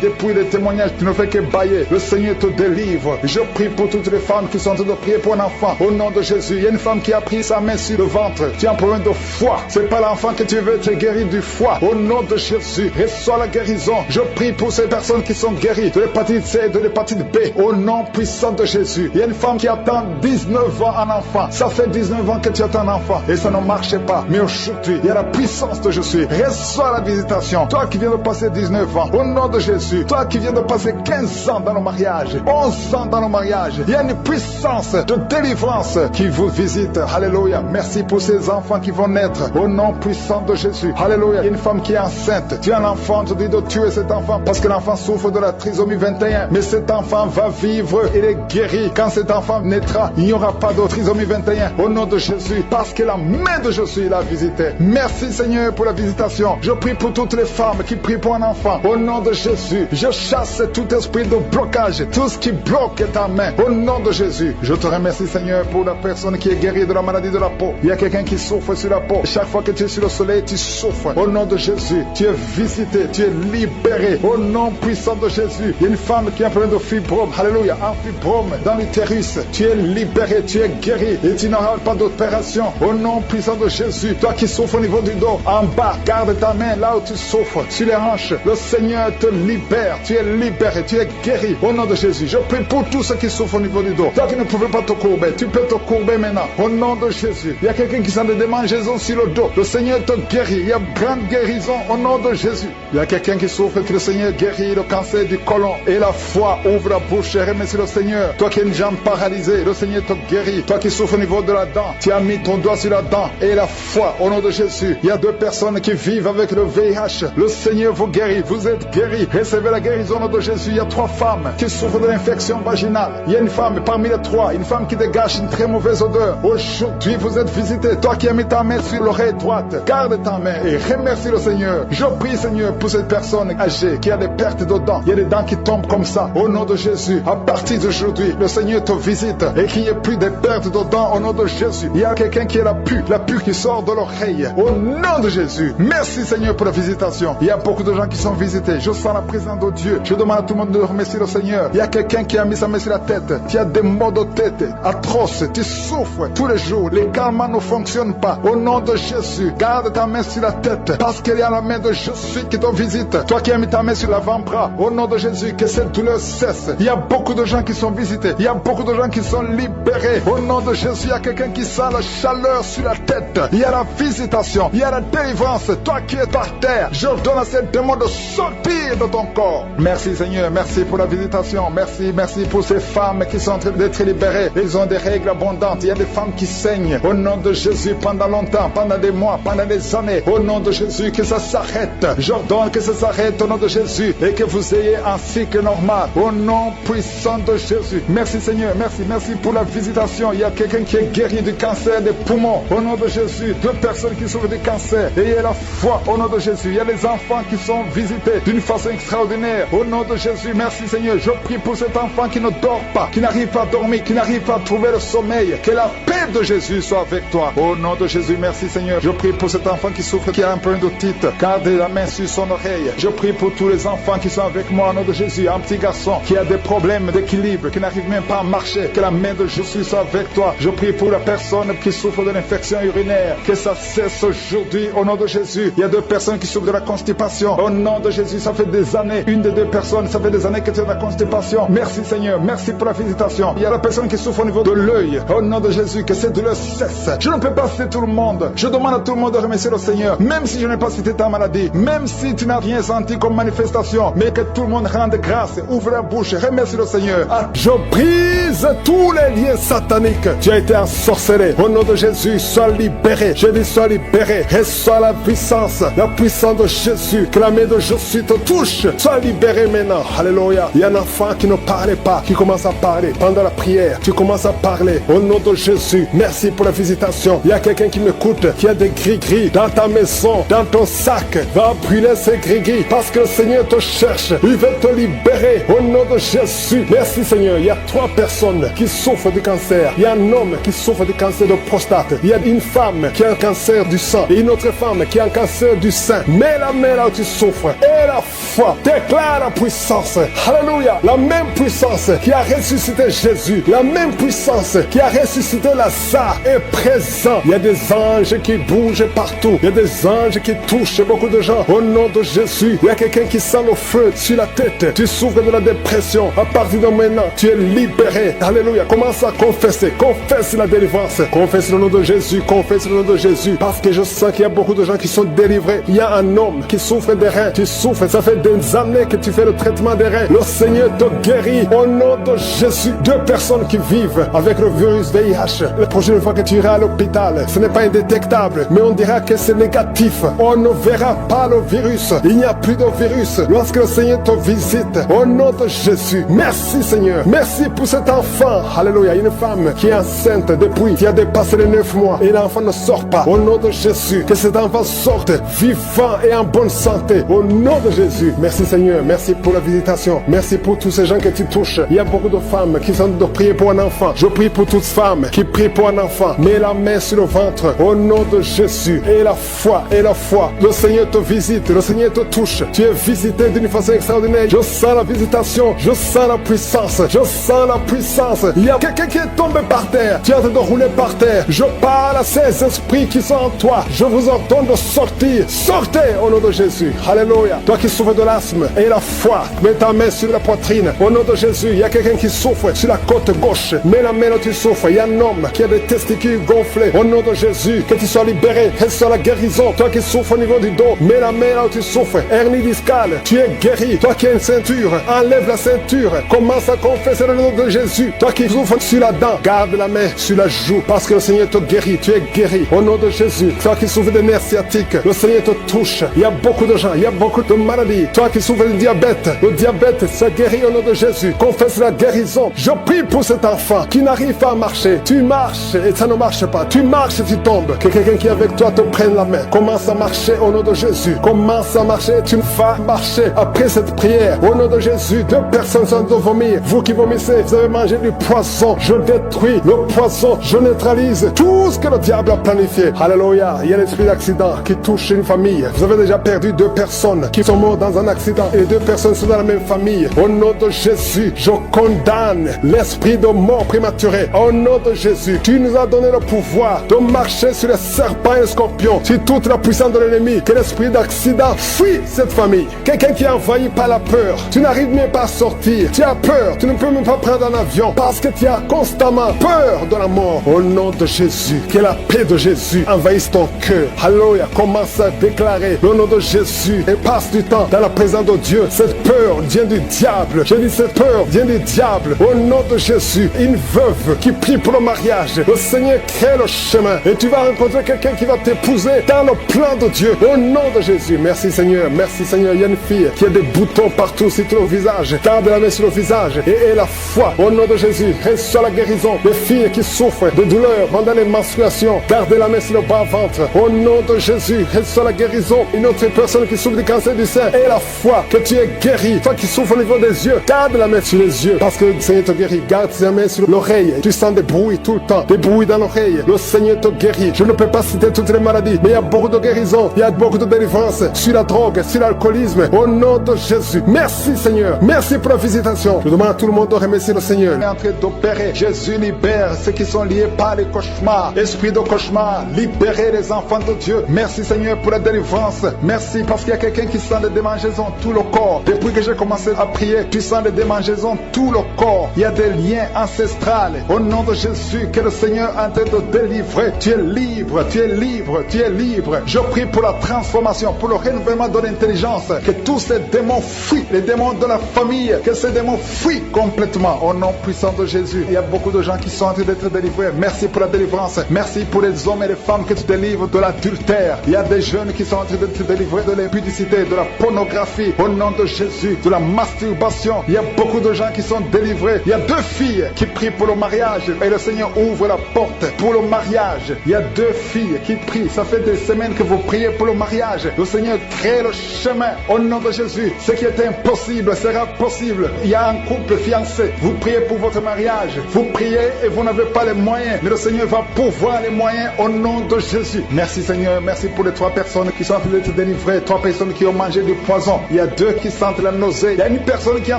Depuis les témoignages, tu ne fais que bailler. Le Seigneur te délivre. Je prie pour toutes les femmes qui sont en train de prier pour un enfant. Au nom de Jésus, il y a une femme qui a pris sa main sur le ventre. Tu as un problème de foie. C'est pas l'enfant que tu veux être guéri du foie. Au nom de Jésus, reçois la guérison. Je prie pour ces personnes qui sont guéries de l'hépatite C et de l'hépatite B. Au nom puissant de Jésus. Il y a une femme qui attend 19 ans un enfant. Ça fait 19 ans que tu attends un enfant et ça ne marche pas. Mais aujourd'hui, il y a la puissance de Jésus. Reçois la visitation. Toi qui viens de passer 19 ans, au nom de Jésus. Toi qui viens de passer 15 ans dans le mariage, 11 ans dans le mariage, il y a une puissance de délivrance qui vous visite. Alléluia. Merci pour ces enfants qui vont naître au nom puissant de Jésus. Alléluia. Il y a une femme qui est enceinte. Tu as un enfant, tu dis de tuer cet enfant parce que l'enfant souffre de la trisomie 21. Mais cet enfant va vivre, il est guéri. Quand cet enfant naîtra, il n'y aura pas de trisomie 21 au nom de Jésus parce que la main de Jésus l'a visité. Merci Seigneur pour la visitation. Je prie pour toutes les femmes qui prient pour un enfant. Au nom de Jésus, je chasse tout esprit de blocage, tout ce qui bloque ta main. Au nom de Jésus, je te remercie Seigneur pour la personne qui est guérie de la maladie de la peau. Il y a quelqu'un qui souffre sur la peau. Chaque fois que tu es sur le soleil, tu souffres. Au nom de Jésus, tu es visité, tu es libéré. Au nom puissant de Jésus, il y a une femme qui a un problème de fibrome. Alléluia, un fibrome dans l'utérus. Tu es libéré, tu es guéri et tu n'auras pas d'opération. Au nom puissant de Jésus, toi qui souffres au niveau du dos, en bas, garde ta main là où tu souffres, sur les hanches. Le Seigneur te libère, tu es libéré, tu es guéri. Au nom de Jésus, je prie pour tous ceux qui souffrent au niveau du dos. Toi qui ne pouvais pas te courber, tu peux te courber maintenant. Au nom de Jésus, il y a quelqu'un qui s'en a des démangeaisons sur le dos. Le Seigneur te guérit, il y a grande guérison au nom de Jésus. Il y a quelqu'un qui souffre, que le Seigneur guérit le cancer du côlon. Et la foi ouvre la bouche et remercie le Seigneur. Toi qui as une jambe paralysée, le Seigneur te guérit. Toi qui souffres au niveau de la dent, tu as mis ton doigt sur la dent et la foi au nom de Jésus. Il y a 2 personnes qui vivent avec le VIH. Le Seigneur vous guérit, vous êtes guéris. Recevez la guérison au nom de Jésus. Il y a 3 femmes qui souffrent de l'infection vaginale. Il y a une femme parmi les 3, une femme qui dégage une très mauvaise odeur. Aujourd'hui, vous êtes visité. Toi qui as mis ta main sur l'oreille droite, garde ta main et remercie le Seigneur. Je prie Seigneur pour cette personne âgée qui a des pertes de dents. Il y a des dents qui tombent comme ça. Au nom de Jésus, à partir d'aujourd'hui, le Seigneur te visite et qu'il n'y ait plus de pertes de dents au nom de Jésus. Il y a quelqu'un qui a la pue qui sort de l'oreille. Au nom de Jésus, merci Seigneur pour la visitation. Il y a beaucoup de gens qui sont visités. Je sens la présence de Dieu. Je demande à tout le monde de remercier le Seigneur. Il y a quelqu'un qui a mis sa main sur la tête. Tu as des maux de tête atroces. Tu souffres tous les jours. Les calmants ne fonctionnent pas. Au nom de Jésus, garde ta main sur la tête parce qu'il y a la main de Jésus qui te visite. Toi qui as mis ta main sur l'avant-bras, au nom de Jésus, que cette douleur cesse. Il y a beaucoup de gens qui sont visités. Il y a beaucoup de gens qui sont libérés. Au nom de Jésus, il y a quelqu'un qui sent la chaleur sur la tête. Il y a la visitation. Il y a la délivrance. Toi qui es par terre, je donne à ces démons de sortir de ton corps. Merci Seigneur. Merci pour la visitation. Merci pour ces femmes qui sont en train d'être libérées. Ils ont des règles abondantes. Il y a des femmes qui saignent. Au nom de Jésus, pendant longtemps, pendant des mois, pendant des années. Au nom de Jésus, que ça s'arrête. J'ordonne que ça s'arrête au nom de Jésus et que vous ayez un cycle normal. Au nom puissant de Jésus. Merci Seigneur. Merci pour la visitation. Il y a quelqu'un qui est guéri du cancer des poumons. Au nom de Jésus. 2 personnes qui souffrent du cancer. Ayez la foi au nom de Jésus. Il y a des enfants qui sont visités d'une façon extraordinaire. Au nom de Jésus. Merci Seigneur. Je prie pour cet enfant qui ne dort pas, qui n'arrive pas à dormir, qui n'arrive pas à trouver le sommeil. Que la paix de Jésus soit avec toi. Au nom de Jésus. Merci Seigneur. Je prie pour cet enfant qui souffre, qui a un problème d'otite. Gardez la main sur son oreille. Je prie pour tous les enfants qui sont avec moi au nom de Jésus. Un petit garçon qui a des problèmes d'équilibre, qui n'arrive même pas à marcher. Que la main de Jésus soit avec toi. Je prie pour la personne qui souffre de l'infection urinaire. Que ça cesse aujourd'hui au nom de Jésus. Il y a 2 personnes qui souffrent de la constipation. Au nom de Jésus, ça fait des années. Une des 2 personnes, ça fait des années que tu as de la constipation. Merci Seigneur. Merci pour la visitation. Il y a la personne qui souffre au niveau de l'œil. Au nom de Jésus, que cette douleur cesse. Je ne peux pas citer tout le monde. Je demande à tout le monde de remercier le Seigneur. Même si je n'ai pas cité ta maladie. Même si tu n'as rien senti comme manifestation. Mais que tout le monde rende grâce. Ouvre la bouche. Remercie le Seigneur. Je brise tous les liens sataniques. Tu as été ensorcelé. Au nom de Jésus, sois libéré. Je dis sois libéré. Reçois la puissance de Jésus. Que la main de Jésus te touche. Sois libéré maintenant. Alléluia. Il y a un enfant qui ne parlait pas, qui commence à parler. Pendant la prière, tu commences à parler. Au nom de Jésus, merci pour la visitation. Il y a quelqu'un qui m'écoute, qui a des gris-gris dans ta maison, dans ton sac. Va brûler ces gris-gris parce que le Seigneur te cherche. Il veut te libérer. Au nom de Jésus. Jésus. Merci Seigneur. Il y a 3 personnes qui souffrent du cancer. Il y a un homme qui souffre du cancer de prostate. Il y a une femme qui a un cancer du sang. Et une autre femme qui a un cancer du sein. Mais la main là où tu souffres. Et la foi. Déclare la puissance. Alléluia. La même puissance qui a ressuscité Jésus. La même puissance qui a ressuscité Lazare est présent. Il y a des anges qui bougent partout. Il y a des anges qui touchent beaucoup de gens. Au nom de Jésus. Il y a quelqu'un qui sent le feu sur la tête. Tu souffres de la dépression. À partir de maintenant, tu es libéré. Alléluia. Commence à confesser. Confesse la délivrance. Confesse le nom de Jésus. Confesse le nom de Jésus. Parce que je sens qu'il y a beaucoup de gens qui sont délivrés. Il y a un homme qui souffre des reins. Tu souffres. Ça fait des années que tu fais le traitement des reins. Le Seigneur te guérit. Au nom de Jésus. 2 personnes qui vivent avec le virus VIH. La prochaine fois que tu iras à l'hôpital, ce n'est pas indétectable, mais on dira que c'est négatif. On ne verra pas le virus. Il n'y a plus de virus lorsque le Seigneur te visite. Au nom de Jésus. Merci Seigneur. Merci pour cet enfant. Alléluia. Une femme qui est enceinte depuis, qui a dépassé les 9 mois et l'enfant ne sort pas. Au nom de Jésus. Que cet enfant sorte vivant et en bonne santé. Au nom de Jésus. Merci Seigneur. Merci pour la visitation. Merci pour tous ces gens que tu touches. Il y a beaucoup de femmes qui sont de prier pour un enfant. Je prie pour toutes femmes qui prient pour un enfant. Mets la main sur le ventre. Au nom de Jésus. Et la foi. Et la foi. Le Seigneur te visite. Le Seigneur te touche. Tu es visité d'une façon extraordinaire. Je sens la visitation. Je sens la puissance. Je sens la puissance. Il y a quelqu'un qui est tombé par terre. Tu es en train de rouler par terre. Je parle à ces esprits qui sont en toi. Je vous ordonne de sortir. Sortez au nom de Jésus. Alléluia. Toi qui souffres de l'asthme et la foi, mets ta main sur la poitrine. Au nom de Jésus. Il y a quelqu'un qui souffre sur la côte gauche. Mets la main où tu souffres. Il y a un homme qui a des testicules gonflés. Au nom de Jésus. Que tu sois libéré. Reçois la guérison. Toi qui souffres au niveau du dos. Mets la main là où tu souffres. Hernie discale. Tu es guéri. Toi qui as une ceinture. Enlève la ceinture. Commence à confesser le nom de Jésus. Toi qui souffres sur la dent. Garde la main sur la joue. Parce que le Seigneur te guérit. Tu es guéri. Au nom de Jésus. Toi qui souffres de nerfs sciatiques. Le Seigneur te touche. Il y a beaucoup de gens. Il y a beaucoup de maladies. Toi qui souffres de diabète. Le diabète se guérit au nom de Jésus. Confesse la guérison. Je prie pour cet enfant qui n'arrive pas à marcher. Tu marches et ça ne marche pas. Tu marches et tu tombes. Que quelqu'un qui est avec toi te prenne la main. Commence à marcher au nom de Jésus. Commence à marcher. Tu vas marcher après cette prière. Au nom de Jésus. 2 personnes sont de vomir. Vous qui vomissez, vous avez mangé du poison. Je détruis le poison. Je neutralise tout ce que le diable a planifié. Alléluia. Il y a l'esprit d'accident qui touche une famille. Vous avez déjà perdu 2 personnes qui sont mortes dans un accident. Et 2 personnes sont dans la même famille. Au nom de Jésus, je condamne l'esprit de mort prématurée. Au nom de Jésus, tu nous as donné le pouvoir de marcher sur les serpents et les scorpions, sur toute la puissance de l'ennemi. Que l'esprit d'accident fuit cette famille. Quelqu'un qui est envahi par la peur. Tu n'arrives même pas à sortir. Tu as peur. Tu ne peux même pas prendre un avion parce que tu as constamment peur de la mort. Au nom de Jésus, que la paix de Jésus envahisse ton cœur. Alléluia. Commence à déclarer le nom de Jésus et passe du temps dans la présence de Dieu. Cette peur vient du diable. Je dis cette peur vient du diable. Au nom de Jésus, une veuve qui prie pour le mariage. Le Seigneur crée le chemin et tu vas rencontrer quelqu'un qui va t'épouser dans le plan de Dieu. Au nom de Jésus. Merci Seigneur. Merci Seigneur. Il y a une fille qui a des boutons partout sur le visage. Garde la main sur le visage et la foi. Au nom de Jésus, reçois la guérison. Les filles qui souffrent de douleurs pendant les menstruations, gardez la main sur le bas-ventre. Au nom de Jésus, reçois la guérison. Une autre personne qui souffre du cancer du sein et la foi que tu es guéri. Toi qui souffres au niveau des yeux, garde la main sur les yeux parce que le Seigneur te guérit. Garde la main sur l'oreille. Tu sens des bruits tout le temps, des bruits dans l'oreille. Le Seigneur te guérit. Je ne peux pas citer toutes les maladies, mais il y a beaucoup de guérisons. Il y a beaucoup de délivrance sur la drogue, sur l'alcoolisme. Au nom de Jésus. Merci Seigneur. Merci pour la visitation. Je demande à tout le monde de remercier le Seigneur. Il est en train d'opérer. Jésus libère ceux qui sont liés par les cauchemars. Esprit de cauchemar, libérez les enfants de Dieu. Merci Seigneur pour la délivrance. Merci parce qu'il y a quelqu'un qui sent des démangeaisons tout le corps. Depuis que j'ai commencé à prier, tu sens des démangeaisons tout le corps. Il y a des liens ancestrales. Au nom de Jésus, que le Seigneur est en train de délivrer. Tu es libre, tu es libre, tu es libre. Je prie pour la transformation, pour le renouvellement de l'intelligence. Que tous ces démons fuient, les démons de la famille, que ces démons fuient complètement. Au nom puissant de Jésus, il y a beaucoup de gens qui sont en train d'être délivrés. Merci pour la délivrance. Merci pour les hommes et les femmes que tu délivres de l'adultère. Il y a des jeunes qui sont en train d'être délivrés de l'impudicité, de la pornographie, au nom de Jésus, de la masturbation. Il y a beaucoup de gens qui sont délivrés. Il y a 2 filles qui prient pour le mariage et le Seigneur ouvre la porte pour le mariage. Il y a 2 filles qui prient. Ça fait des semaines que vous priez pour le mariage. Le Seigneur crée le chemin au nom de Jésus. Ce qui est impossible sera possible. Il y a un couple fiancé. Vous priez pour votre mariage. Vous priez et vous n'avez pas les moyens. Mais le Seigneur va pourvoir les moyens au nom de Jésus. Merci Seigneur. Merci pour les 3 personnes qui sont en train d'être délivrées. 3 personnes qui ont mangé du poison. Il y a 2 qui sentent la nausée. Il y a une personne qui est en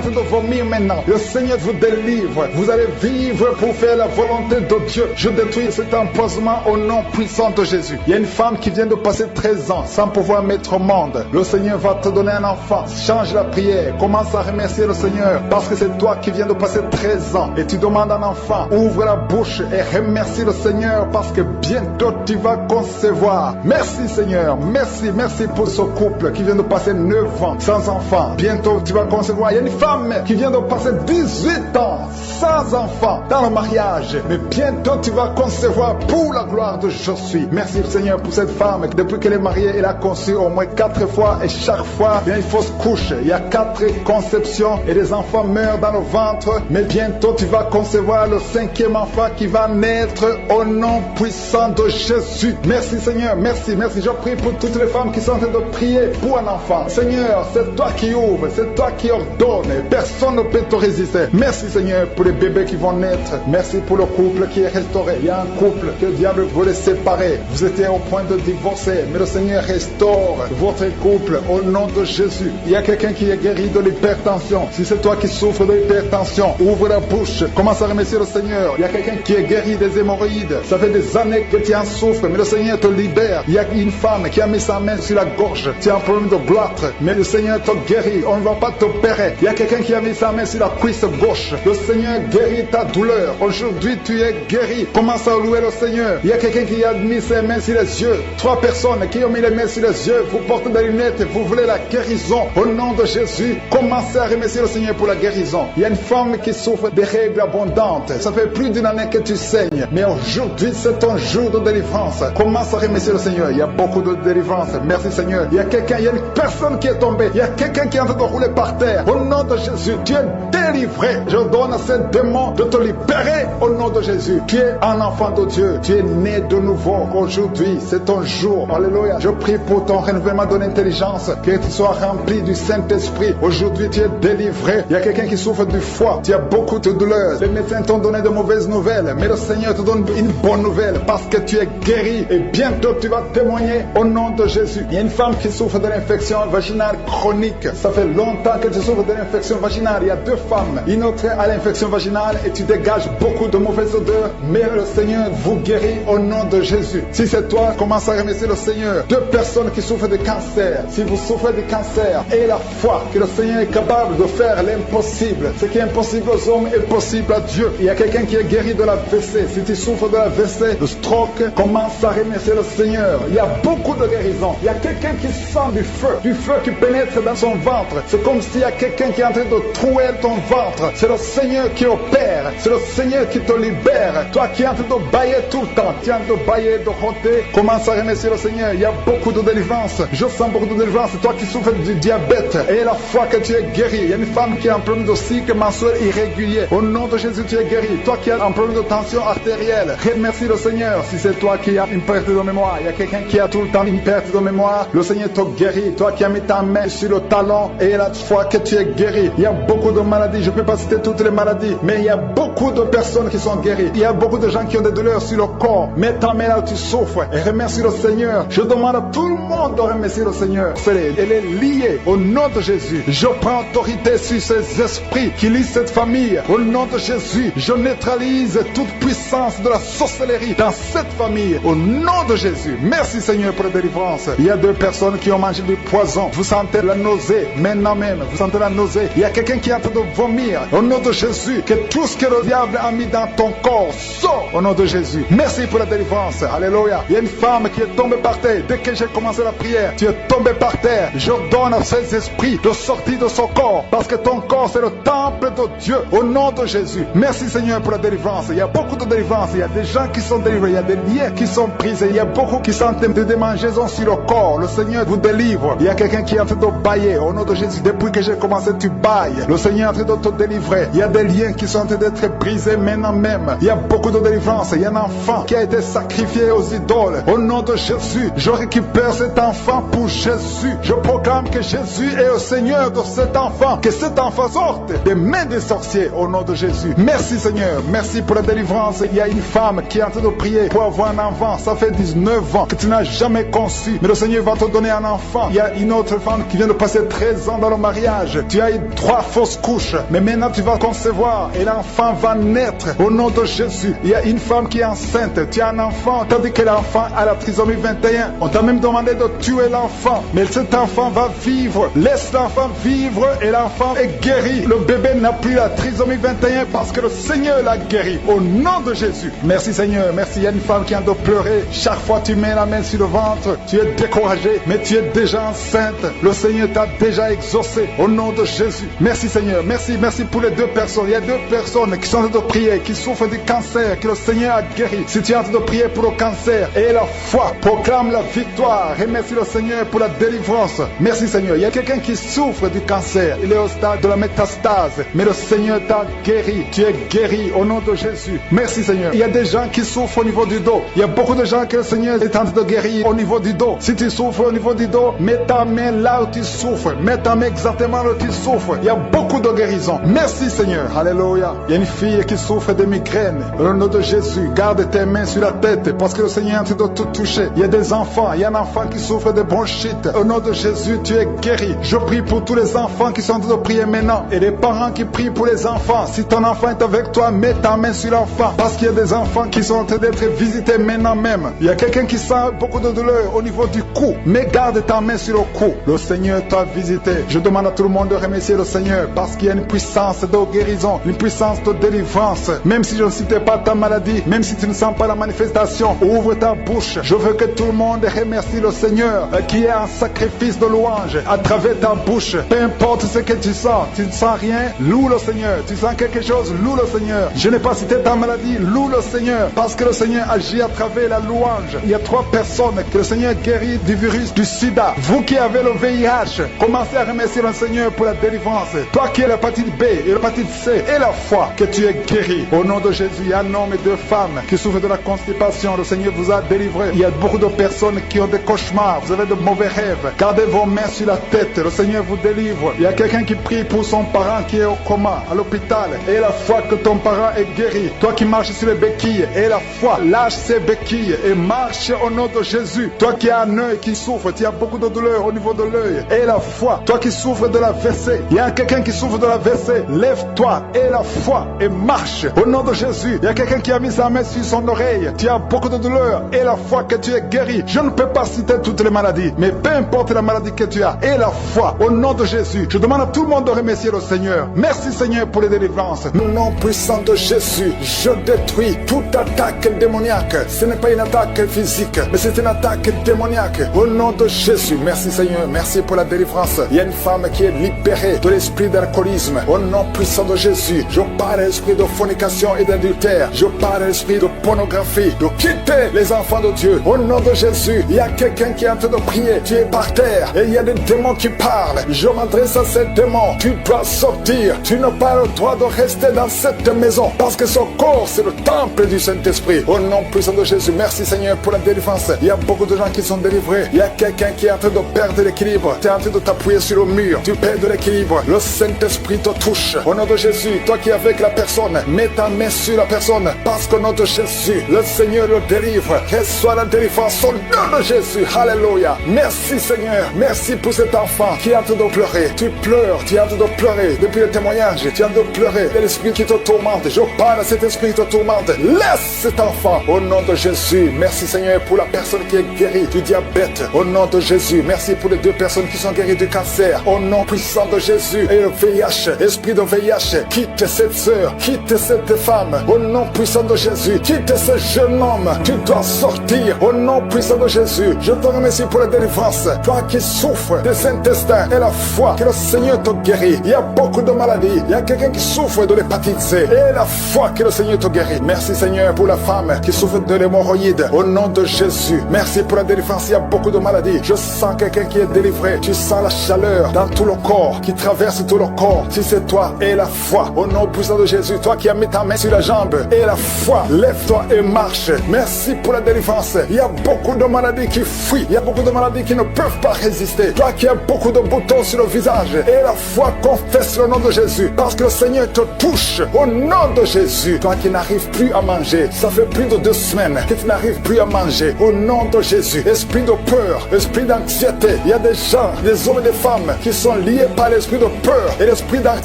train de vomir maintenant. Le Seigneur vous délivre. Vous allez vivre pour faire la volonté de Dieu. Je détruis cet empoisonnement au nom puissant de Jésus. Il y a une femme qui vient de passer 13 ans sans pouvoir mettre au monde. Le Seigneur va te donner un enfant. Change la prière. Commence à remercier le Seigneur parce que c'est toi qui viens de passer 13 ans et tu demandes un enfant. Ouvre la bouche et remercie le Seigneur parce que bientôt tu vas concevoir. Merci Seigneur. Merci pour ce couple qui vient de passer 9 ans sans enfant. Bientôt tu vas concevoir. Il y a une femme qui vient de passer 18 ans sans enfant dans le mariage. Mais bientôt tu vas concevoir pour la gloire de Je suis. Merci Seigneur pour cette femme. Depuis qu'elle est mariée, elle a conçu au moins 4 fois et chaque fois, il y a une fausse couche. Il y a 4 conceptions et les enfants meurent dans le ventre. Mais bientôt tu vas concevoir le 5e enfant qui va naître au nom puissant de Jésus. Merci Seigneur, merci. Je prie pour toutes les femmes qui sont en train de prier pour un enfant. Seigneur, c'est toi qui ouvres, c'est toi qui ordonnes. Personne ne peut te résister. Merci Seigneur pour les bébés qui vont naître. Merci pour le couple qui est restauré. Il y a un couple que le diable voulait séparer. Vous étiez au point de divorcer, mais le Seigneur restaure votre couple au nom de Jésus. Il y a quelqu'un qui est guéri de l'hypertension. Si c'est toi qui souffres de l'hypertension, ouvre la bouche, commence à remercier le Seigneur. Il y a quelqu'un qui est guéri des hémorroïdes. Ça fait des années que tu en souffres, mais le Seigneur te libère. Il y a une femme qui a mis sa main sur la gorge. Tu as un problème de gloître, mais le Seigneur te guérit. On ne va pas t'opérer. Il y a quelqu'un qui a mis sa main sur la cuisse gauche. Le Seigneur guérit ta douleur. Aujourd'hui, tu es guéri. Commence à louer le Seigneur. Il y a quelqu'un qui a mis ses mains sur les yeux. 3 personnes qui ont mis les mains sur les yeux. Vous portez des lunettes et vous voulez la guérison. Au nom de Jésus, commencez à remercier le Seigneur pour la guérison. Il y a une femme qui souffre des règles abondantes. Ça fait plus d'1 année que tu saignes. Mais aujourd'hui, c'est ton jour de délivrance. Commence à remercier le Seigneur. Il y a beaucoup de délivrance. Merci Seigneur. Il y a une personne qui est tombée. Il y a quelqu'un qui est en train de rouler par terre. Au nom de Jésus, tu es délivré. Je donne à ces démons de te libérer au nom de Jésus. Tu es un enfant de Dieu. Tu es né de nouveau. Aujourd'hui, c'est ton jour. Alléluia. Je prie pour ton renouvellement de l'intelligence. Que tu sois rempli du Saint-Esprit. Aujourd'hui, tu es délivré. Il y a quelqu'un qui souffre du foie. Tu as beaucoup de douleurs. Les médecins t'ont donné de mauvaises nouvelles. Mais le Seigneur te donne une bonne nouvelle parce que tu es guéri. Et bientôt, tu vas témoigner au nom de Jésus. Il y a une femme qui souffre de l'infection vaginale chronique. Ça fait longtemps que tu souffres de l'infection vaginale. Il y a 2 femmes. Une autre a l'infection vaginale et tu dégages beaucoup de mauvaises odeurs. Mais le Seigneur vous guérit au nom de Jésus. Si c'est toi, commence à remercier le Seigneur. 2 personnes qui souffrent de cancer. Si vous souffrez de cancer, ayez la foi que le Seigneur est capable de faire l'impossible. Ce qui est impossible aux hommes est possible à Dieu. Il y a quelqu'un qui est guéri de la WC. Si tu souffres de la WC, de stroke, commence à remercier le Seigneur. Il y a beaucoup de guérisons. Il y a quelqu'un qui sent du feu qui pénètre dans son ventre. C'est comme s'il y a quelqu'un qui est en train de trouer ton ventre. C'est le Seigneur qui opère. C'est le Seigneur qui te libère. Toi qui es en train de bailler tout le temps, tu es en train de bailler, de rôter, commence à remercier le Seigneur. Il y a beaucoup de délivrance. Je sens beaucoup de délivrance. Toi qui souffres du diabète, et la foi que tu es guéri. Il y a une femme qui a un problème de cycle mensuel irrégulier. Au nom de Jésus, tu es guéri. Toi qui as un problème de tension artérielle, remercie le Seigneur. Si c'est toi qui as une perte de mémoire, il y a quelqu'un qui a tout le temps une perte de mémoire, le Seigneur te guérit. Toi qui as mis ta main sur le talon et la foi que tu es guéri. Il y a beaucoup de maladies. Je ne peux pas citer toutes les maladies, mais il y a beaucoup de personnes qui sont guéries. Il y a beaucoup de gens qui ont des douleurs sur le corps. Mets ta main là où tu souffres et remercie le Seigneur. Je demande à tout le monde de remercier le Seigneur. Elle est liée au nom de Jésus. Je prends autorité sur ces esprits qui lisent cette famille. Au nom de Jésus, je neutralise toute puissance de la sorcellerie dans cette famille. Au nom de Jésus. Merci Seigneur pour la délivrance. Il y a 2 personnes qui ont mangé du poison. Vous sentez la nausée maintenant même. Vous sentez la nausée. Il y a quelqu'un qui est en train de vomir dormir. Au nom de Jésus, que tout ce que le diable a mis dans ton corps sort au nom de Jésus. Merci pour la délivrance. Alléluia. Il y a une femme qui est tombée par terre. Dès que j'ai commencé la prière, tu es tombé par terre. Je donne à ces esprits de sortir de son corps, parce que ton corps c'est le temple de Dieu. Au nom de Jésus. Merci Seigneur pour la délivrance. Il y a beaucoup de délivrance. Il y a des gens qui sont délivrés. Il y a des liens qui sont brisés. Il y a beaucoup qui sont en train de démangeaisons sur le corps. Le Seigneur vous délivre. Il y a quelqu'un qui est en train de bailler. Au nom de Jésus, depuis que j'ai commencé, tu bailles. Le Seigneur est en train de te délivrer. Il y a des liens qui sont en train d'être brisés maintenant même. Il y a beaucoup de délivrance. Il y a un enfant qui a été sacrifié aux idoles. Au nom de Jésus, je récupère cet enfant pour Jésus. Je proclame que Jésus est le Seigneur de cet enfant. Que cet enfant sorte des mains des sorciers au nom de Jésus. Merci Seigneur. Merci pour la délivrance. Il y a une femme qui est en train de prier pour avoir un enfant. Ça fait 19 ans que tu n'as jamais conçu. Mais le Seigneur va te donner un enfant. Il y a une autre femme qui vient de passer 13 ans dans le mariage. Tu as eu 3 fausses couches. Mais maintenant tu vas concevoir et l'enfant va naître au nom de Jésus. Il y a une femme qui est enceinte. Tu as un enfant tandis que l'enfant a la trisomie 21. On t'a même demandé de tuer l'enfant. Mais cet enfant va vivre. Laisse l'enfant vivre et l'enfant est guéri. Le bébé n'a plus la trisomie 21 parce que le Seigneur l'a guéri. Au nom de Jésus. Merci Seigneur. Merci. Il y a une femme qui a de pleurer. Chaque fois tu mets la main sur le ventre, tu es découragé, mais tu es déjà enceinte. Le Seigneur t'a déjà exaucé. Au nom de Jésus. Merci Seigneur. Merci. Merci pour les 2 personnes. Il y a 2 personnes qui sont en train de prier, qui souffrent du cancer, que le Seigneur a guéri. Si tu es en train de prier pour le cancer et la foi, proclame la victoire. Remercie le Seigneur pour la délivrance. Merci Seigneur. Il y a quelqu'un qui souffre du cancer. Il est au stade de la métastase. Mais le Seigneur t'a guéri. Tu es guéri au nom de Jésus. Merci Seigneur. Il y a des gens qui souffrent au niveau du dos. Il y a beaucoup de gens que le Seigneur est en train de guérir au niveau du dos. Si tu souffres au niveau du dos, mets ta main là où tu souffres. Mets ta main exactement là où tu souffres. Il y a beaucoup de guérison. Merci Seigneur. Alléluia. Il y a une fille qui souffre de migraines. Au nom de Jésus, garde tes mains sur la tête parce que le Seigneur est en train de te toucher. Il y a des enfants. Il y a un enfant qui souffre de bronchite. Au nom de Jésus, tu es guéri. Je prie pour tous les enfants qui sont en train de prier maintenant et les parents qui prient pour les enfants. Si ton enfant est avec toi, mets ta main sur l'enfant parce qu'il y a des enfants qui sont en train d'être visités maintenant même. Il y a quelqu'un qui sent beaucoup de douleur au niveau du cou, mais garde ta main sur le cou. Le Seigneur t'a visité. Je demande à tout le monde de remercier le Seigneur parce qu'il y a une puissance de guérison, une puissance de délivrance. Même si je ne citais pas ta maladie, même si tu ne sens pas la manifestation, ouvre ta bouche. Je veux que tout le monde remercie le Seigneur qui est un sacrifice de louange à travers ta bouche. Peu importe ce que tu sens ne sens rien, loue le Seigneur. Tu sens quelque chose, loue le Seigneur. Je n'ai pas cité ta maladie, loue le Seigneur parce que le Seigneur agit à travers la louange. Il y a 3 personnes que le Seigneur guérit du virus du sida. Vous qui avez le VIH, commencez à remercier le Seigneur pour la délivrance. Toi qui as l'hépatite B et l'hépatite C et la foi, que tu es guéri. Au nom de Jésus, il y a un homme et 2 femmes qui souffrent de la constipation. Le Seigneur vous a délivré. Il y a beaucoup de personnes qui ont des cauchemars. Vous avez de mauvais rêves. Gardez vos mains sur la tête. Le Seigneur vous délivre. Il y a quelqu'un qui prie pour son parent qui est au coma, à l'hôpital. Et la foi que ton parent est guéri. Toi qui marches sur les béquilles, et la foi, lâche ces béquilles et marche au nom de Jésus. Toi qui as un œil qui souffre, tu as beaucoup de douleur au niveau de l'œil. Et la foi, toi qui souffres de la WC, il y a quelqu'un qui souffre de la WC. Lève-toi et la foi et marche au nom de Jésus. Il y a quelqu'un qui a mis sa main sur son oreille. Tu as beaucoup de douleur et la foi que tu es guéri. Je ne peux pas citer toutes les maladies, mais peu importe la maladie que tu as et la foi au nom de Jésus. Je demande à tout le monde de remercier le Seigneur. Merci Seigneur pour les délivrances. Au nom puissant de Jésus, je détruis toute attaque démoniaque. Ce n'est pas une attaque physique, mais c'est une attaque démoniaque. Au nom de Jésus, merci Seigneur, merci pour la délivrance. Il y a une femme qui est libérée de l'esprit d'alcoolisme. Au nom puissant de Jésus, je parle à l'esprit de fornication et d'adultère. Je parle à l'esprit de pornographie, de quitter les enfants de Dieu. Au nom de Jésus, il y a quelqu'un qui est en train de prier. Tu es par terre et il y a des démons qui parlent. Je m'adresse à ces démons. Tu dois sortir. Tu n'as pas le droit de rester dans cette maison parce que ce corps, c'est le temple du Saint-Esprit. Au nom puissant de Jésus, merci Seigneur pour la délivrance. Il y a beaucoup de gens qui sont délivrés. Il y a quelqu'un qui est en train de perdre l'équilibre. Tu es en train de t'appuyer sur le mur. Tu perds de l'équilibre. Le Saint-Esprit te touche. Au nom de Jésus, toi qui es avec la personne, mets ta main sur la personne parce qu'au nom de Jésus, le Seigneur le délivre. Reçois la délivrance au nom de Jésus. Alléluia. Merci Seigneur. Merci pour cet enfant qui est en train de pleurer. Tu pleures. Tu es en train de pleurer. Depuis le témoignage, tu es en train de pleurer. Il y a l'esprit qui te tourmente. Je parle à cet esprit qui te tourmente. Laisse cet enfant au nom de Jésus. Merci Seigneur pour la personne qui est guérie du diabète. Au nom de Jésus. Merci pour les 2 personnes qui sont guéries du cancer. Au nom puissant de Jésus. Et le VIH Esprit de VIH, quitte cette sœur, quitte cette femme. Au nom puissant de Jésus, quitte ce jeune homme. Tu dois sortir. Au nom puissant de Jésus, je te remercie pour la délivrance. Toi qui souffres des intestins et la foi, que le Seigneur te guérit. Il y a beaucoup de maladies. Il y a quelqu'un qui souffre de l'hépatite C et la foi, que le Seigneur te guérit. Merci Seigneur pour la femme qui souffre de l'hémorroïde. Au nom de Jésus, merci pour la délivrance. Il y a beaucoup de maladies. Je sens quelqu'un qui est délivré. Tu sens la chaleur dans tout le corps, qui traverse tout le corps. Si c'est toi, et la foi. Au nom puissant de Jésus, toi qui as mis ta main sur la jambe, et la foi, lève-toi et marche. Merci pour la délivrance. Il y a beaucoup de maladies qui fuient. Il y a beaucoup de maladies qui ne peuvent pas résister. Toi qui as beaucoup de boutons sur le visage, et la foi, confesse le nom de Jésus, parce que le Seigneur te touche. Au nom de Jésus, toi qui n'arrives plus à manger, ça fait plus de 2 semaines que tu n'arrives plus à manger. Au nom de Jésus, esprit de peur, esprit d'anxiété, il y a des gens, des hommes et des femmes qui sont liés par l'esprit de peur et l'esprit d'anxiété.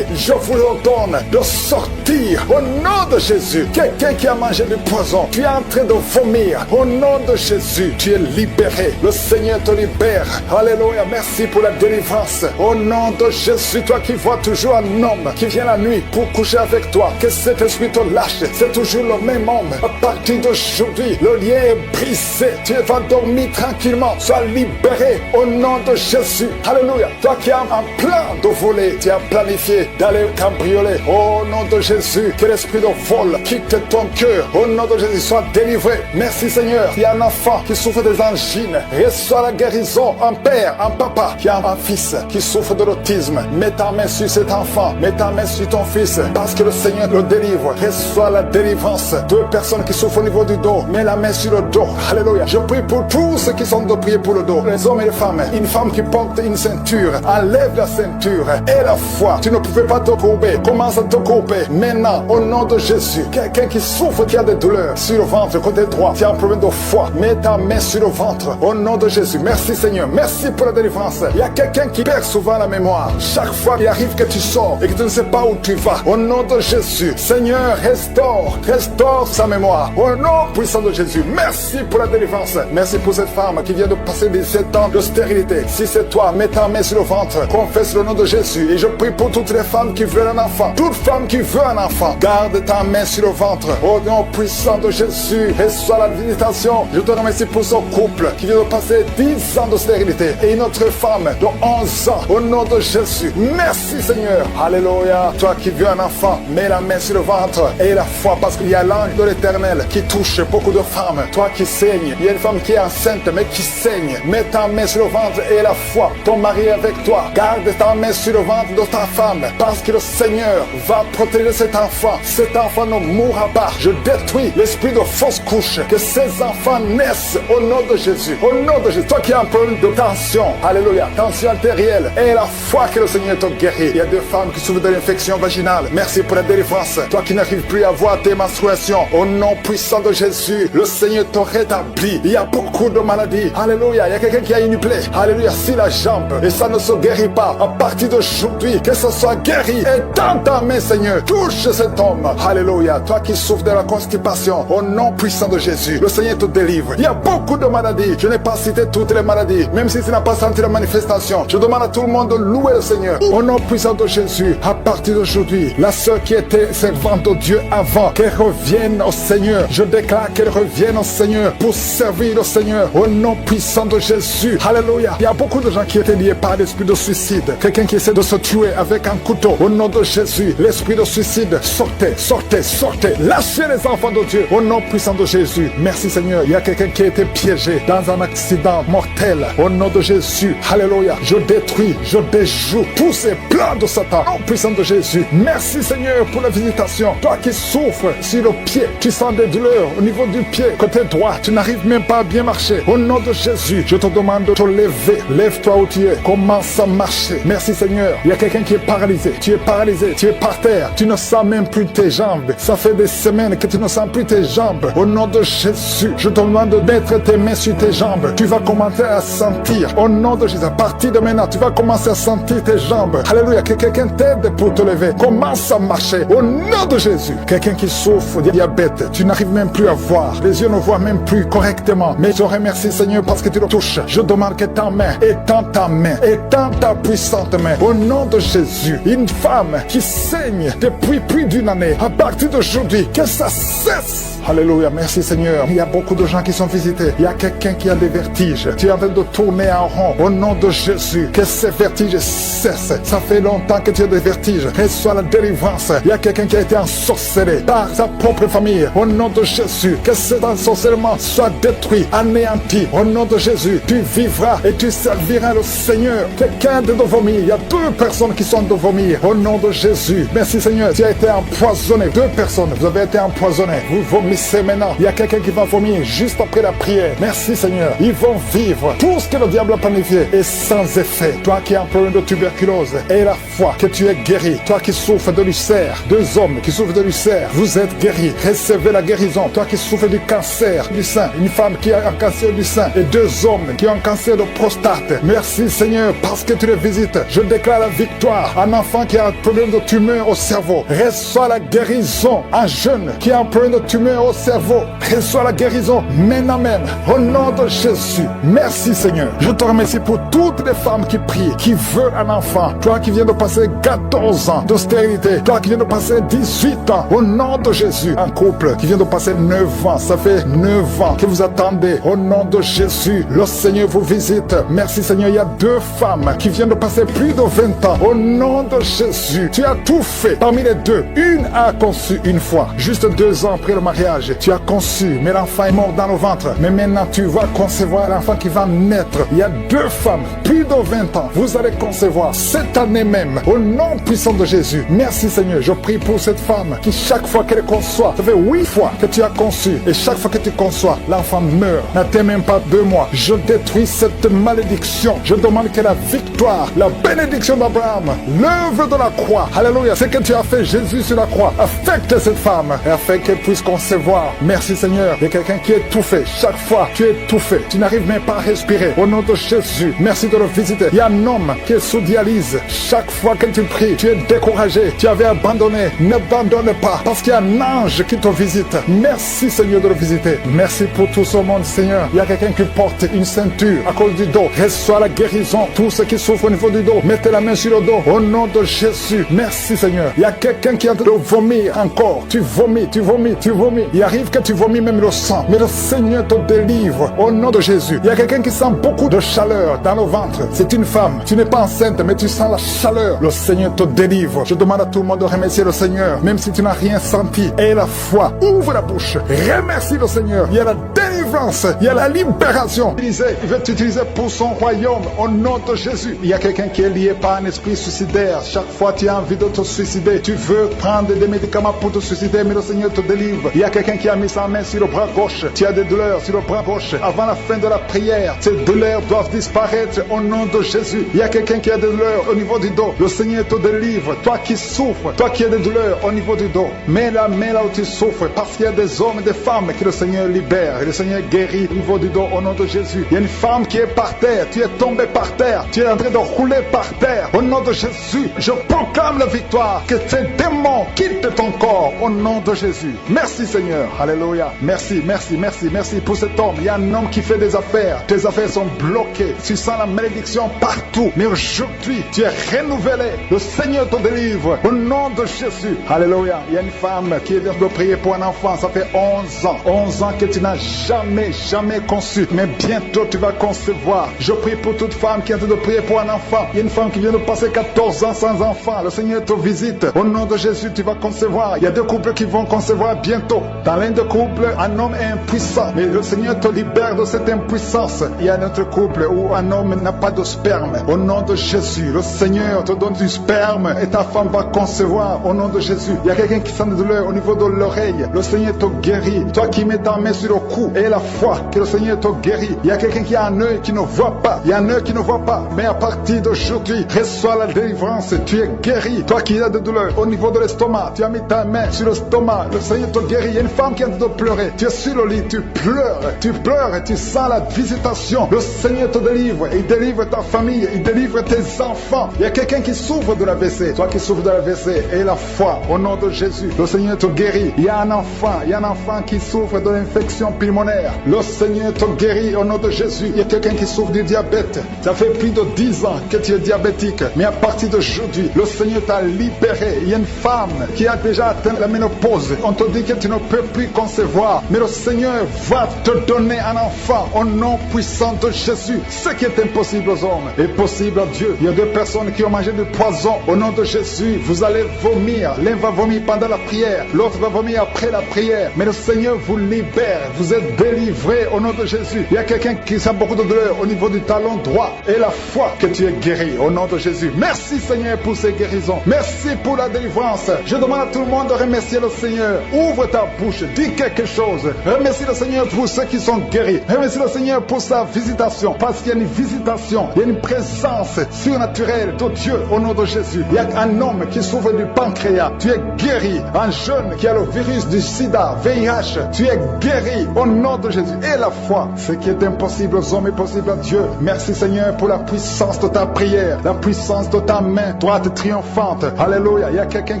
Je vous ordonne de sortir au nom de Jésus. Quelqu'un qui a mangé du poison, tu es en train de vomir. Au nom de Jésus, tu es libéré. Le Seigneur te libère. Alléluia, merci pour la délivrance. Au nom de Jésus, toi qui vois toujours un homme qui vient la nuit pour coucher avec toi, que cet esprit te lâche. C'est toujours le même homme. À partir d'aujourd'hui, le lien est brisé. Tu vas dormir tranquillement. Sois libéré au nom de Jésus. Alléluia. Toi qui as un plan de voler, tu as planifié d'aller cambrioler. Au nom de Jésus, que l'esprit de vol quitte ton cœur. Au nom de Jésus, sois délivré. Merci Seigneur. Il y a un enfant qui souffre des angines. Reçois la guérison. Un père, un papa qui a un fils qui souffre de l'autisme. Mets ta main sur cet enfant. Mets ta main sur ton fils. Parce que le Seigneur le délivre. Reçois la délivrance. 2 personnes qui souffrent au niveau du dos. Mets la main sur le dos. Alléluia. Je prie pour tous ceux qui sont de prier pour le dos. Les hommes et les femmes. Une femme qui porte une ceinture. Enlève la ceinture. Et la foi. Tu ne pouvais pas te courber. Commence à te courber. Maintenant, au nom de Jésus. Quelqu'un qui souffre, qui a des douleurs sur le ventre, côté droit. Tu as un problème de foi. Mets ta main sur le ventre. Au nom de Jésus. Merci Seigneur. Merci pour la délivrance. Il y a quelqu'un qui perd souvent la mémoire. Chaque fois qu'il arrive que tu sors et que tu ne sais pas où tu vas. Au nom de Jésus. Seigneur, restaure sa mémoire. Au nom puissant de Jésus. Merci pour la délivrance. Merci pour cette femme qui vient de passer 17 ans de stérilité. Si c'est toi, mets ta main sur le ventre. Confesse le nom de Jésus. Et je prie pour toutes les femmes qui veulent un enfant. Toute femme qui veut un enfant. Garde ta main sur le ventre. Au nom puissant de Jésus. Reçois la visitation. Je te remercie pour ce couple qui vient de passer 10 ans de stérilité. Et une autre femme de 11 ans. Au nom de Jésus. Merci Seigneur. Alléluia. Toi qui veux un enfant, mets la main sur le ventre. Et la foi, parce qu'il y a l'ange de l'Éternel qui touche beaucoup de femmes. Toi qui saignes. Il y a une femme qui est enceinte mais qui saigne. Mets ta main sur le ventre et la foi. Ton mari est avec toi. Garde ta main sur le ventre de ta femme. Parce que le Seigneur va protéger cet enfant. Cet enfant ne mourra pas. Je détruis l'esprit de fausse couche. Que ces enfants naissent au nom de Jésus. Au nom de Jésus. Toi qui as un problème de tension. Alléluia. Tension artérielle. Et la foi que le Seigneur te guérit. Il y a 2 femmes qui souffrent de l'infection vaginale. Merci pour la délivrance. Toi qui n'arrives plus à voir tes menstruations. Au nom puissant de Jésus. Le Seigneur te rétablit. Il y a beaucoup de maladies. Alléluia. Il y a quelqu'un qui a une plaie. Alléluia. Si la jambe. Et ça ne se guérit pas. À partir d'aujourd'hui. Que ce soit guéri. Et dans ta main, Seigneur. Touche cet homme. Alléluia. Toi qui souffres de la constipation. Au nom puissant de Jésus. Le Seigneur te délivre. Il y a beaucoup de maladies. Je n'ai pas cité toutes les maladies. Même si tu n'as pas senti la manifestation. Je demande à tout le monde de louer le Seigneur. Au nom puissant de Jésus. À partir d'aujourd'hui. La sœur qui était servante de Dieu avant. Qu'elle revienne au Seigneur. Je déclare qu'elle revienne au Seigneur. Pour servir le Seigneur. Au nom puissant de Jésus. Alléluia. Il y a beaucoup de gens qui étaient liés par l'esprit de suicide. Quelqu'un qui essaie de se tuer avec un couteau. Au nom de Jésus. L'esprit de suicide. Sortez, sortez, sortez. Lâchez les enfants de Dieu. Au nom puissant de Jésus. Merci Seigneur. Il y a quelqu'un qui a été piégé dans un accident mortel. Au nom de Jésus. Alléluia. Je détruis, je déjoue tous ces plans de Satan. Au nom puissant de Jésus. Merci Seigneur pour la visitation. Toi qui souffres sur le pied. Tu sens des douleurs au niveau du pied. Côté droit. Tu n'arrives même pas à bien marcher. Au nom de Jésus. Je te demande de te lever. Lève-toi où tu es. Commence à marcher. Merci Seigneur. Il y a quelqu'un qui est paralysé. Tu es paralysé. Tu es par terre. Tu ne sens même plus tes jambes. Ça fait des semaines que tu ne sens plus tes jambes. Au nom de Jésus. Je te demande de mettre tes mains sur tes jambes. Tu vas commencer à sentir. Au nom de Jésus. À partir de maintenant, tu vas commencer à sentir tes jambes. Alléluia. Que quelqu'un t'aide pour te lever. Commence à marcher. Au nom de Jésus. Quelqu'un qui souffre de diabète. Tu n'arrives même plus à voir. Les yeux ne voient même plus correctement. Mais je remercie Seigneur parce que tu le touches. Je demande que ta main étends ta main. Étends ta puissante main. Au nom de Jésus. Jésus. Une femme qui saigne depuis plus d'une année, à partir d'aujourd'hui, que ça cesse. Alléluia, merci Seigneur. Il y a beaucoup de gens qui sont visités. Il y a quelqu'un qui a des vertiges. Tu es en train de tourner en rond. Au nom de Jésus, que ces vertiges cessent. Ça fait longtemps que tu as des vertiges. Reçois la délivrance. Il y a quelqu'un qui a été ensorcelé par sa propre famille. Au nom de Jésus, que cet ensorcellement soit détruit, anéanti. Au nom de Jésus, tu vivras et tu serviras le Seigneur. Quelqu'un de vomir. Il y a 2 personnes qui sont de vomir. Au nom de Jésus. Merci Seigneur. Tu as été empoisonné. 2 personnes. Vous avez été empoisonnés. Vous vomissez maintenant. Il y a quelqu'un qui va vomir juste après la prière. Merci Seigneur. Ils vont vivre tout ce que le diable a planifié et sans effet. Toi qui as un problème de tuberculose, et la foi que tu es guéri. Toi qui souffres de l'ulcère. 2 hommes qui souffrent de l'ulcère. Vous êtes guéris. Recevez la guérison. Toi qui souffres du cancer du sein. Une femme qui a un cancer du sein. Et 2 hommes qui ont un cancer de prostate. Merci Seigneur parce que tu les visites. Je déclare la victoire. Un enfant qui a un problème de tumeur au cerveau. Reçois la guérison. Un jeune qui a un problème de tumeur au cerveau. Reçois la guérison maintenant même. Au nom de Jésus. Merci Seigneur. Je te remercie pour toutes les femmes qui prient, qui veulent un enfant. Toi qui viens de passer 14 ans de stérilité. Toi qui viens de passer 18 ans. Au nom de Jésus. Un couple qui vient de passer 9 ans. Ça fait 9 ans que vous attendez. Au nom de Jésus. Le Seigneur vous visite. Merci Seigneur. Il y a 2 femmes qui viennent de passer plus de 20 ans. Au nom de Jésus. Tu as tout fait. Parmi les 2, une a conçu une fois. Juste 2 ans après le mariage. Tu as conçu. Mais l'enfant est mort dans le ventre. Mais maintenant tu vas concevoir l'enfant qui va naître. Il y a 2 femmes. Plus de 20 ans. Vous allez concevoir cette année même. Au nom puissant de Jésus. Merci Seigneur. Je prie pour cette femme qui chaque fois qu'elle conçoit, ça fait 8 fois que tu as conçu. Et chaque fois que tu conçois, l'enfant meurt. N'attends même pas 2 mois. Je détruis cette malédiction. Je demande que la victoire, la bénédiction d'Abraham, l'œuvre de la croix, alléluia, ce que tu as fait Jésus sur la croix, affecte cette femme et afin qu'elle puisse concevoir. Merci Seigneur. Il y a quelqu'un qui est étouffé. Chaque fois, tu es étouffé. Tu n'arrives même pas à respirer. Au nom de Jésus, merci de le visiter. Il y a un homme qui est sous dialyse. Chaque fois que tu pries, tu es découragé. Tu avais abandonné. N'abandonne pas parce qu'il y a un ange qui te visite. Merci Seigneur de le visiter. Merci pour tout ce monde Seigneur. Il y a quelqu'un qui porte une ceinture à cause du dos. Reçois la guérison. Tous ceux qui souffrent au niveau du dos, mettez la main sur le dos. Au nom de Jésus. Merci Seigneur. Il y a quelqu'un qui est en train de vomir encore. Tu vomis, tu vomis, tu vomis. Il arrive que tu vomis même le sang. Mais le Seigneur te délivre. Au nom de Jésus. Il y a quelqu'un qui sent beaucoup de chaleur dans le ventre. C'est une femme. Tu n'es pas enceinte, mais tu sens la chaleur. Le Seigneur te délivre. Je demande à tout le monde de remercier le Seigneur. Même si tu n'as rien senti. Et la foi. Ouvre la bouche. Remercie le Seigneur. Il y a la délivrance. Il y a la libération. Il veut t'utiliser pour son royaume. Au nom de Jésus. Il y a quelqu'un qui est lié par un esprit suicidaire. Chaque fois tu as envie de te suicider. Tu veux prendre des médicaments pour te suicider, mais le Seigneur te délivre. Il y a quelqu'un qui a mis sa main sur le bras gauche. Tu as des douleurs sur le bras gauche. Avant la fin de la prière, ces douleurs doivent disparaître au nom de Jésus. Il y a quelqu'un qui a des douleurs au niveau du dos. Le Seigneur te délivre. Toi qui souffres, toi qui as des douleurs au niveau du dos, mets la main là où tu souffres, parce qu'il y a des hommes et des femmes que le Seigneur libère. Et le Seigneur guérit au niveau du dos au nom de Jésus. Il y a une femme qui est par terre. Tu es tombé par terre. Tu es en train de rouler par terre. Au nom de Jésus, je proclame la victoire. Que ces démons quittent ton corps au nom de Jésus. Merci Seigneur. Alléluia. Merci, merci, merci, merci pour cet homme. Il y a un homme qui fait des affaires. Tes affaires sont bloquées. Tu sens la malédiction partout. Mais aujourd'hui, tu es renouvelé. Le Seigneur te délivre au nom de Jésus. Alléluia. Il y a une femme qui vient de prier pour un enfant. Ça fait 11 ans. 11 ans que tu n'as jamais conçu. Mais bientôt tu vas concevoir. Je prie pour toute femme qui est en train de prier pour un enfant. Il y a une femme qui vient de passer 14 ans sans enfant. Le Seigneur te visite. Au nom de Jésus, tu vas concevoir. Il y a 2 couples qui vont concevoir bientôt. Dans l'un des couples, un homme est impuissant. Mais le Seigneur te libère de cette impuissance. Il y a un autre couple où un homme n'a pas de sperme. Au nom de Jésus, le Seigneur te donne du sperme et ta femme va concevoir. Au nom de Jésus, il y a quelqu'un qui sent des douleurs au niveau de l'oreille. Le Seigneur te guérit. Toi qui mets ta main sur le cou et la foi que le Seigneur te guérit. Il y a quelqu'un qui a un œil qui ne voit pas. Il y a un œil qui ne voit pas. Mais à partir d'aujourd'hui, reçois la délivrance. Tu es guéri. Toi qui as des douleurs au niveau de l'estomac, tu as mis ta main sur l'estomac. Le Seigneur te guérit. Il y a une femme qui est en train de pleurer. Tu es sur le lit, tu pleures et tu sens la visitation. Le Seigneur te délivre. Il délivre ta famille. Il délivre tes enfants. Il y a quelqu'un qui souffre de l'AVC. Toi qui souffres de l'AVC et la foi au nom de Jésus. Le Seigneur te guérit. Il y a un enfant qui souffre de l'infection pulmonaire. cancer. Le Seigneur te guérit au nom de Jésus. Il y a quelqu'un qui souffre du diabète. Ça fait plus de 10 ans que tu es diabétique. Mais à partir d'aujourd'hui, le Seigneur t'a libéré. Il y a une femme qui a déjà atteint la ménopause. On te dit que tu ne peux plus concevoir. Mais le Seigneur va te donner un enfant au nom puissant de Jésus. Ce qui est impossible aux hommes est possible à Dieu. Il y a 2 personnes qui ont mangé du poison. Au nom de Jésus, vous allez vomir. L'un va vomir pendant la prière. L'autre va vomir après la prière. Mais le Seigneur vous libère. Vous êtes délivrés au nom de Jésus. Il y a quelqu'un qui sent beaucoup de douleur au niveau du talon droit. Et la foi que tu es guéri au nom de Jésus. Merci Seigneur pour ces guérisons. Merci pour la délivrance. Je demande à tout le monde de remercier le Seigneur. Ouvre ta bouche. Dis quelque chose. Remercie le Seigneur pour ceux qui sont guéris. Remercie le Seigneur pour sa visitation. Parce qu'il y a une visitation. Il y a une présence surnaturelle de Dieu au nom de Jésus. Il y a un homme qui souffre du pancréas. Tu es guéri. Un jeune qui a le virus du sida, VIH. Tu es guéri au nom de Jésus. Et la foi, ce qui est impossible aux hommes est possible à Dieu. Merci Seigneur pour la puissance de ta prière, la puissance de ta main droite triomphante. Alléluia. Il y a quelqu'un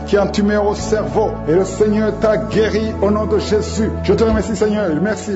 qui a un tumeur au cerveau et le Seigneur t'a guéri au nom de Jésus. Je te remercie Seigneur.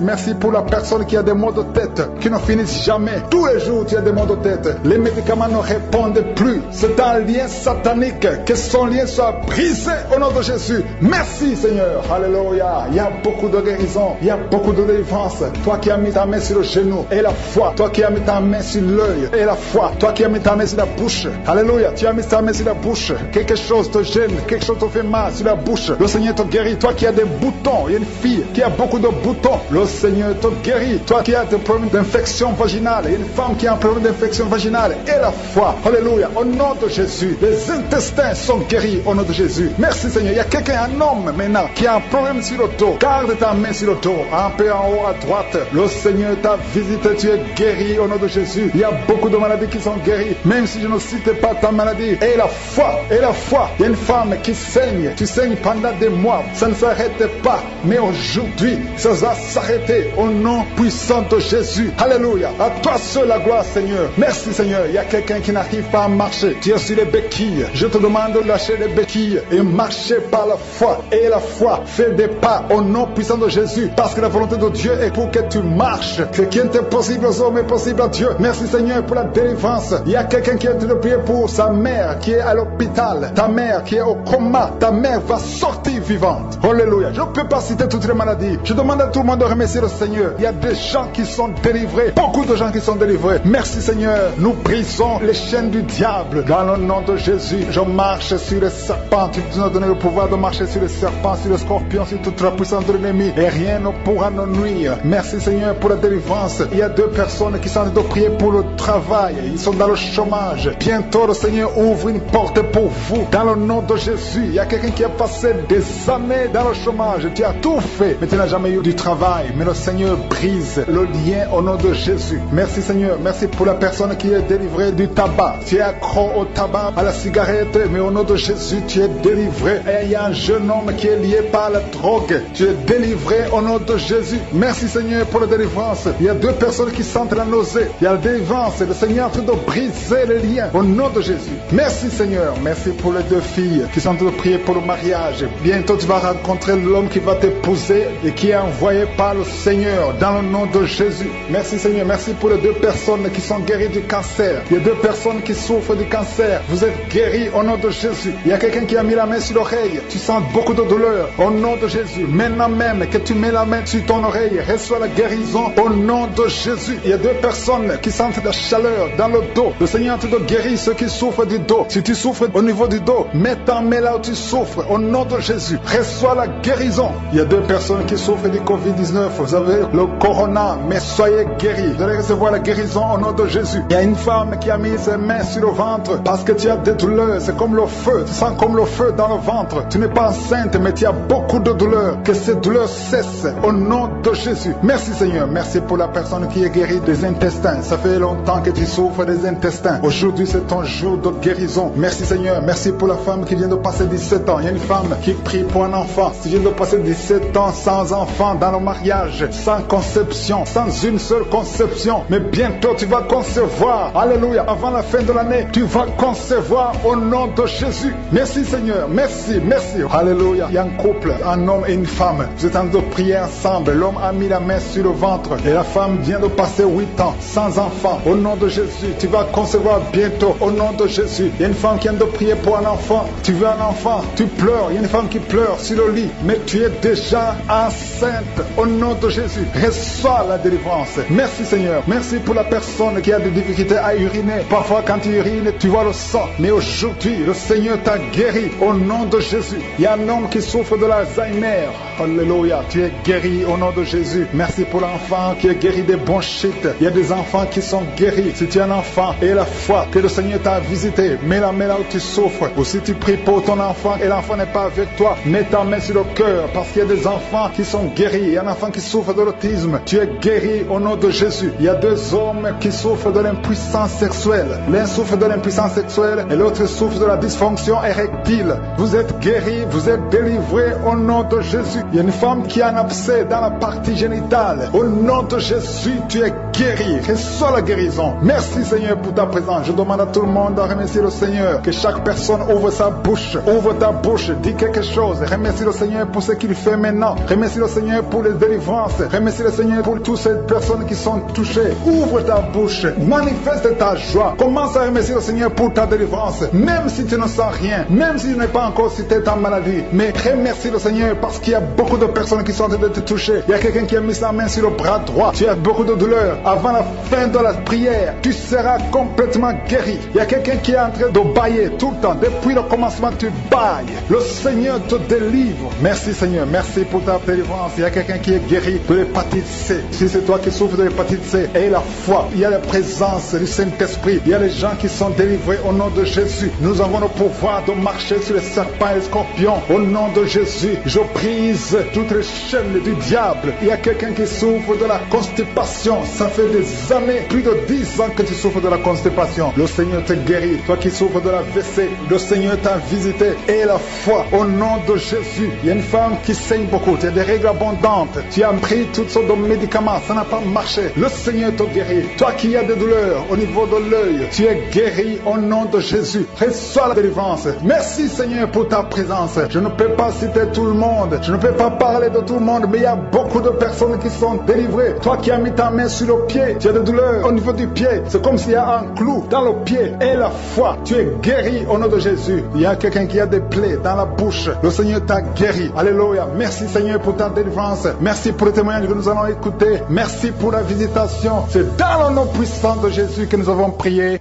Merci pour la personne qui a des maux de tête qui ne finissent jamais. Tous les jours tu as des maux de tête. Les médicaments ne répondent plus. C'est un lien satanique. Que son lien soit brisé au nom de Jésus. Merci Seigneur. Alléluia. Il y a beaucoup de guérison. Il y a beaucoup de délivrance. Toi qui as mis ta main sur le genou et la foi. Toi qui as mis ta main sur l'œil et la foi. Toi qui as mis ta main sur la bouche. Alléluia. Tu as mis ta main sur la bouche. Quelque chose te gêne. Quelque chose te fait mal sur la bouche. Le Seigneur te guérit. Toi qui as des boutons. Il y a une fille qui a beaucoup de boutons. Le Seigneur te guérit. Toi qui as des problèmes d'infection vaginale. Il y a une femme qui a un problème d'infection vaginale. Et la foi. Alléluia. Au nom de Jésus. Les intestins sont guéris au nom de Jésus. Merci Seigneur. Il y a quelqu'un, un homme maintenant, qui a un problème sur le dos. Garde ta main sur le dos. Un peu en haut à droite. Le Seigneur t'a visité. Tu es guéri au nom de Jésus. Il y a beaucoup de maladies qui sont guéries. Même si je ne cite pas ta maladie. Et la foi. Et la foi. Il y a une femme qui saigne. Tu saignes pendant des mois. Ça ne s'arrête pas. Mais aujourd'hui, ça va s'arrêter au nom puissant de Jésus. Alléluia. À toi seul la gloire Seigneur. Merci Seigneur. Il y a quelqu'un qui n'arrive pas à marcher. Tu es sur les béquilles. Je te demande de lâcher les béquilles et marcher par la foi. Et la foi fait des pas au nom puissant de Jésus. Parce que la volonté de Dieu est pour que tu marches. Ce qui est impossible aux hommes est possible à Dieu. Merci Seigneur pour la délivrance. Il y a quelqu'un qui est en train de prier pour sa mère qui est à l'hôpital. Ta mère qui est au coma. Ta mère va sortir vivante. Alléluia. Je ne peux pas citer toutes les maladies. Je demande à tout le monde de remercier le Seigneur. Il y a des gens qui sont délivrés. Beaucoup de gens qui sont délivrés. Merci Seigneur. Nous brisons les chaînes du diable. Dans le nom de Jésus, je marche sur les serpents. Tu nous as donné le pouvoir de marcher sur les serpents, sur les scorpions, sur toute la puissance de l'ennemi. Et rien ne pourra nous nuire. Merci Seigneur pour la délivrance. Il y a 2 personnes qui sont en train de prier pour le travail. Ils sont dans le chômage. Bientôt le Seigneur ouvre une porte pour vous. Dans le nom de Jésus. Il y a quelqu'un qui a passé des années dans le chômage. Tu as tout fait, mais tu n'as jamais eu du travail. Mais le Seigneur brise le lien au nom de Jésus. Merci Seigneur. Merci pour la personne qui est délivrée du tabac. Tu es accro au tabac, à la cigarette, mais au nom de Jésus, tu es délivré. Et il y a un jeune homme qui est lié par la drogue. Tu es délivré au nom de Jésus. Merci Seigneur pour la délivrance. Il y a 2 personnes qui sentent la nausée. Il y a la délivrance. Le Seigneur est en train de briser les liens au nom de Jésus. Merci Seigneur. Merci pour les 2 filles qui sont en train de prier pour le mariage. Bientôt tu vas rencontrer l'homme qui va t'épouser et qui est envoyé par le Seigneur dans le nom de Jésus. Merci Seigneur. Merci pour les 2 personnes qui sont guéries du cancer. Il y a 2 personnes qui souffrent du cancer. Vous êtes guéris au nom de Jésus. Il y a quelqu'un qui a mis la main sur l'oreille. Tu sens beaucoup de douleur au nom de Jésus. Maintenant même que tu mets la main sur ton oreille, reçois la guérison au nom de Jésus. Il y a 2 personnes qui sentent la chaleur dans le dos. Le Seigneur te guérit ceux qui souffrent du dos. Si tu souffres au niveau du dos, mets ta main là où tu souffres au nom de Jésus. Reçois la guérison. Il y a 2 personnes qui souffrent du Covid-19. Vous avez le corona, mais soyez guéris. Vous allez recevoir la guérison au nom de Jésus. Il y a une femme qui a mis ses mains sur le ventre parce que tu as des douleurs. C'est comme le feu. Tu sens comme le feu dans le ventre. Tu n'es pas enceinte, mais tu as beaucoup de douleurs. Que ces douleurs cessent au nom de Jésus. Merci Seigneur. Merci pour la personne qui est guérie des intestins. Ça fait longtemps longtemps que tu souffres des intestins. Aujourd'hui, c'est ton jour de guérison. Merci Seigneur. Merci pour la femme qui vient de passer 17 ans. Il y a une femme qui prie pour un enfant. Tu viens de passer 17 ans sans enfant dans le mariage, sans conception, sans une seule conception. Mais bientôt, tu vas concevoir. Alléluia. Avant la fin de l'année, tu vas concevoir au nom de Jésus. Merci Seigneur. Merci, merci. Alléluia. Il y a un couple, un homme et une femme. Vous êtes en train de prier ensemble. L'homme a mis la main sur le ventre et la femme vient de passer 8 ans sans enfant. Au nom de Jésus, tu vas concevoir bientôt. Au nom de Jésus. Il y a une femme qui vient de prier pour un enfant. Tu veux un enfant, tu pleures. Il y a une femme qui pleure sur le lit, mais tu es déjà enceinte. Au nom de Jésus, reçois la délivrance. Merci Seigneur. Merci pour la personne qui a des difficultés à uriner. Parfois quand tu urines, tu vois le sang. Mais aujourd'hui, le Seigneur t'a guéri. Au nom de Jésus. Il y a un homme qui souffre de l'Alzheimer. Alléluia. Tu es guéri au nom de Jésus. Merci pour l'enfant qui est guéri des bronchites. Il y a des enfants qui sont guéris. Si tu es un enfant et la foi que le Seigneur t'a visité, mets la main là où tu souffres. Ou si tu pries pour ton enfant et l'enfant n'est pas avec toi, mets ta main sur le cœur parce qu'il y a des enfants qui sont guéris. Il y a un enfant qui souffre de l'autisme. Tu es guéri au nom de Jésus. Il y a 2 hommes qui souffrent de l'impuissance sexuelle. L'un souffre de l'impuissance sexuelle et l'autre souffre de la dysfonction érectile. Vous êtes guéris, vous êtes délivrés au nom de Jésus. Il y a une femme qui a un abcès dans la partie génitale. Au nom de Jésus, tu es guéri. Reçois la guérison. Merci Seigneur pour ta présence. Je demande à tout le monde de remercier le Seigneur. Que chaque personne ouvre sa bouche. Ouvre ta bouche. Dis quelque chose. Remercie le Seigneur pour ce qu'il fait maintenant. Remercie le Seigneur pour les délivrances. Remercie le Seigneur pour toutes ces personnes qui sont touchées. Ouvre ta bouche. Manifeste ta joie. Commence à remercier le Seigneur pour ta délivrance. Même si tu ne sens rien. Même si tu n'es pas encore cité ta maladie. Mais remercie le Seigneur parce qu'il y a beaucoup de personnes qui sont en train de te toucher. Il y a quelqu'un qui a mis sa main sur le bras droit. Tu as beaucoup de douleur. Avant la fin de la prière, tu seras complètement guéri. Il y a quelqu'un qui est en train de bailler tout le temps. Depuis le commencement, tu bailles. Le Seigneur te délivre. Merci Seigneur. Merci pour ta délivrance. Il y a quelqu'un qui est guéri de l'hépatite C. Si c'est toi qui souffres de l'hépatite C, aie la foi. Il y a la présence du Saint-Esprit. Il y a les gens qui sont délivrés au nom de Jésus. Nous avons le pouvoir de marcher sur les serpents et les scorpions. Au nom de Jésus, je brise toutes les chaînes du diable. Il y a quelqu'un qui souffre de la constipation. Ça fait des années, plus de 10 ans que tu souffres de la constipation. Le Seigneur te guérit. Toi qui souffres de la WC, le Seigneur t'a visité. Et la foi au nom de Jésus. Il y a une femme qui saigne beaucoup. Tu as des règles abondantes. Tu as pris toutes sortes de médicaments. Ça n'a pas marché. Le Seigneur te guérit. Toi qui as des douleurs au niveau de l'œil, tu es guéri au nom de Jésus. Reçois la délivrance. Merci Seigneur pour ta présence. Je ne peux pas citer tout le monde. Je ne peux pas parler de tout le monde, mais il y a beaucoup de personnes qui sont délivrées. Toi qui as mis ta main sur le pied, tu as des douleurs au niveau du pied. C'est comme s'il y a un clou dans le pied. Et la foi, tu es guéri au nom de Jésus. Il y a quelqu'un qui a des plaies dans la bouche. Le Seigneur t'a guéri. Alléluia. Merci Seigneur pour ta délivrance. Merci pour le témoignage que nous allons écouter. Merci pour la visitation. C'est dans le nom puissant de Jésus que nous avons prié.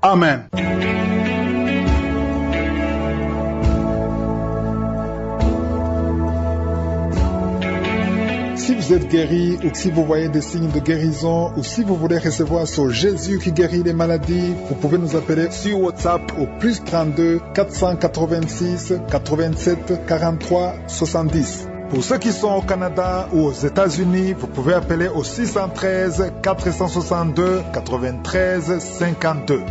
Amen. Si vous êtes guéri ou si vous voyez des signes de guérison ou si vous voulez recevoir sur Jésus qui guérit les maladies, vous pouvez nous appeler sur WhatsApp au plus 32 486 87 43 70. Pour ceux qui sont au Canada ou aux États-Unis, vous pouvez appeler au 613 462 93 52.